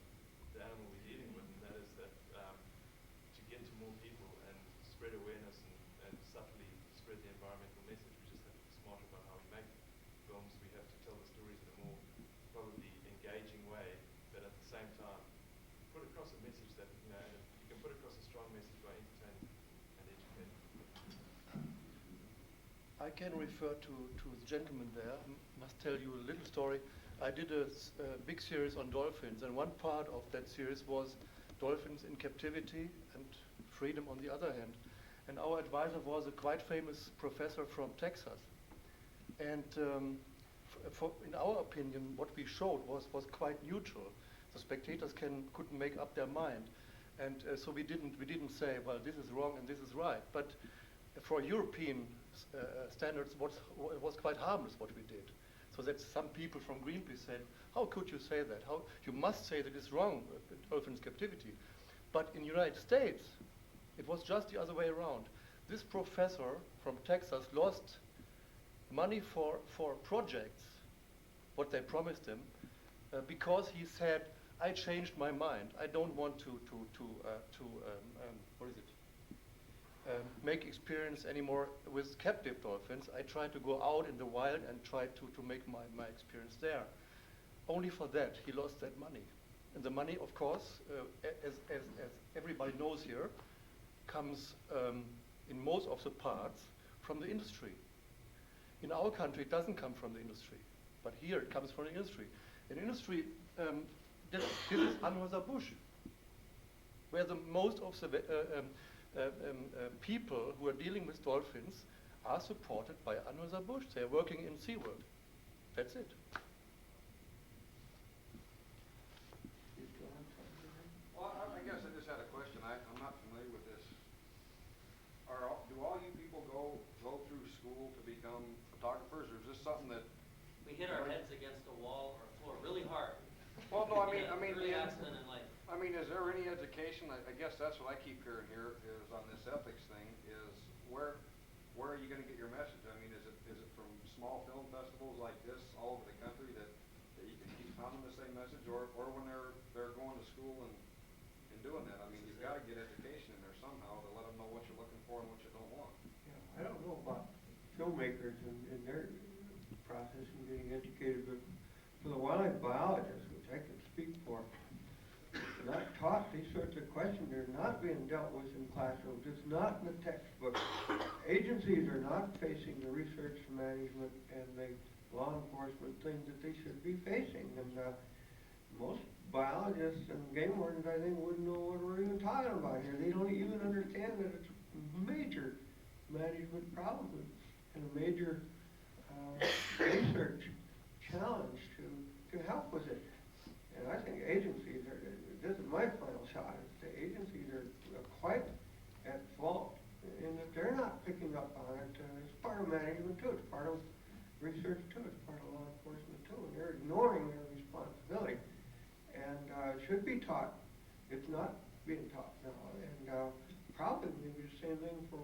the animal we're dealing with, and that is that to get to more people and spread awareness and subtly spread the environmental message, we just have to be smarter about how we make films. We have to tell the stories in a more probably engaging way, but at the same time put across a message that, you know, you can put across a strong message by entertaining and educating. I can refer to the gentleman there. Must tell you a little story. I did a big series on dolphins, and one part of that series was dolphins in captivity and freedom on the other hand. And our advisor was a quite famous professor from Texas. And in our opinion, what we showed was quite neutral. The spectators couldn't make up their mind. And so we didn't say, well, this is wrong and this is right. But for European standards, it was quite harmless what we did. So that some people from Greenpeace said, how could you say that? How you must say that it's wrong, dolphins captivity. But in the United States, it was just the other way around. This professor from Texas lost money for projects, what they promised him, because he said, I changed my mind. I don't want to what is it? Make experience anymore with captive dolphins. I try to go out in the wild and try to make my experience there. Only for that, he lost that money. And the money, of course, as everybody knows here, comes in most of the parts from the industry. In our country, it doesn't come from the industry, but here it comes from the industry. In industry, this is Anheuser-Busch, where the most of the people who are dealing with dolphins are supported by Anheuser-Busch. They are working in SeaWorld. That's it. Well, I guess I just had a question. I'm not familiar with this. Do all you people go through school to become photographers, or is this something that We hit our heads against a wall or a floor really hard. Well, no, I mean, Early accident in life. I mean, is there any education? I guess that's what I keep hearing here is on this ethics thing. Is where are you going to get your message? I mean, is it from small film festivals like this all over the country that you can keep pounding the same message, or when they're going to school and doing that? I mean, you've got to get education in there somehow to let them know what you're looking for and what you don't want. Yeah, I don't know about filmmakers and their process in getting educated, but for the wildlife biologists, which I can speak for, not taught these sorts of questions. They're not being dealt with in classrooms. It's not in the textbook. Agencies are not facing the research management and the law enforcement things that they should be facing. And most biologists and game wardens, I think, wouldn't know what we're even talking about here. They don't even understand that it's a major management problem and a major research challenge to help with it. And I think agencies are, this is my final shot, is the agencies are quite at fault in that they're not picking up on it. It's part of management too, it's part of research too, it's part of law enforcement too, and they're ignoring their responsibility. And it should be taught. It's not being taught now. And probably maybe the same thing for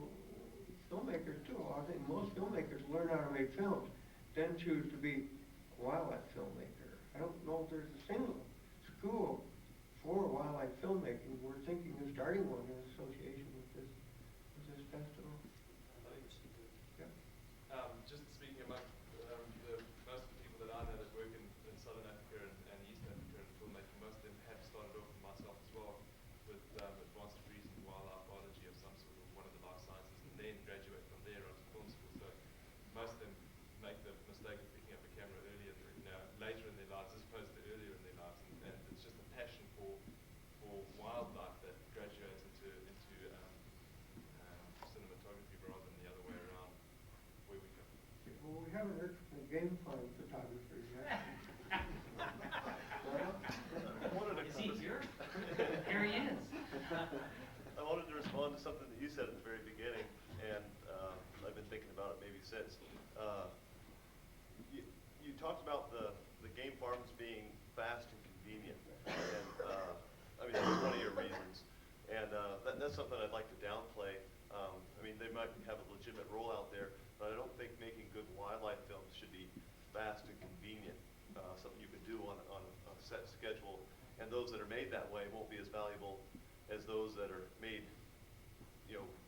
filmmakers too. I think most filmmakers learn how to make films, then choose to be a wildlife filmmaker. I don't know if there's a single school for wildlife filmmaking. We're thinking of starting one in association with this festival. Yeah. Just speaking among most of the people that I know that work in Southern Africa and East Africa in filmmaking, most of them have most of them make the mistake of picking up a camera earlier, later in their lives as opposed to earlier in their lives, and it's just a passion for wildlife that graduates into cinematography rather than the other way around. Where we go. Well, we haven't heard from the game farm photographer yet. Is he here? Here he is. I wanted to respond to something that you said at the very beginning, and I've been thinking about it maybe since. You talked about the game farms being fast and convenient, and I mean that's one of your reasons, and that's something I'd like to downplay. I mean they might have a legitimate role out there, but I don't think making good wildlife films should be fast and convenient. Something you can do on a set schedule, and those that are made that way won't be as valuable as those that are made,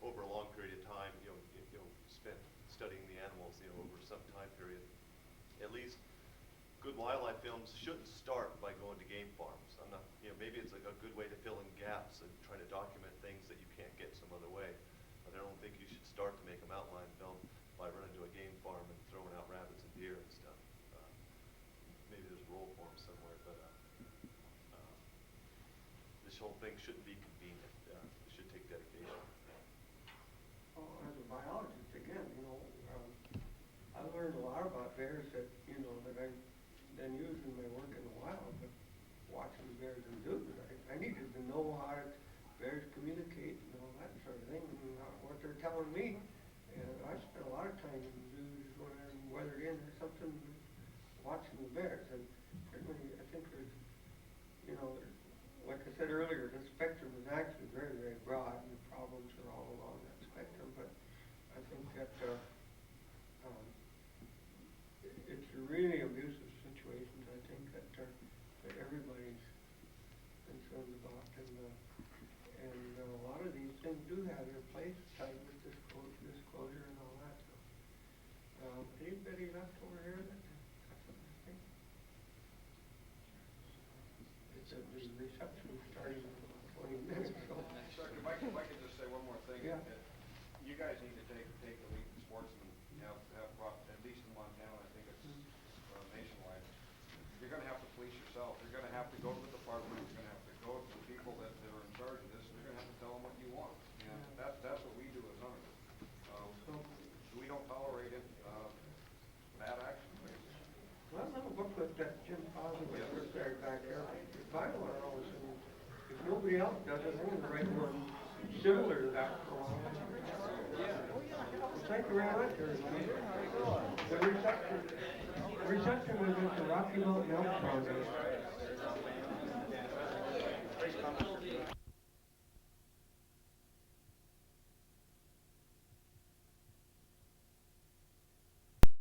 over a long period of time, spent studying the animals, over some time period. At least good wildlife films shouldn't start by going to game farms. I'm not, maybe it's like a good way to fill in gaps and try to document things that you can't get some other way. But I don't think you should start to make them outline film by running to a game farm and throwing out rabbits and deer and stuff. Maybe there's role for them somewhere, but this whole thing shouldn't be convenient. It should take dedication. Oh, as a biologist, again, I learned a lot about bears that I then use in my work in the wild, but watching the bears in zoos, I needed to know how bears communicate and all that sort of thing, and what they're telling me. And I spent a lot of time in zoos when I'm weathered in or something, watching the bears. And certainly, I think there's, like I said earlier, the spectrum is actually very, very broad, and the problems are all along that spectrum. But I think that it's really abusive situations, I think, that everybody's concerned about. And a lot of these things do have their place, tied with disclosure and all that. So, anybody left over here that has something to say? The reception is starting in about 20 minutes. So. Sorry, if I could just say one more thing. Yeah. You guys need to take the lead in sports and have at least in Montana, I think it's nationwide. You're going to have to police yourself. You're going to have to go to the department. You're going to have to go to the people that are in charge of this. And you're going to have to tell them what you want. And that's what we do as hunters. We don't tolerate it, bad action. Well, that booklet that Jim Fossil was there back there, if I want to always say, if nobody else does it, I'm going to write one similar to that for a while. Well, thank you very much, everybody. The reception was at the Rocky Mountain Elk Foundation.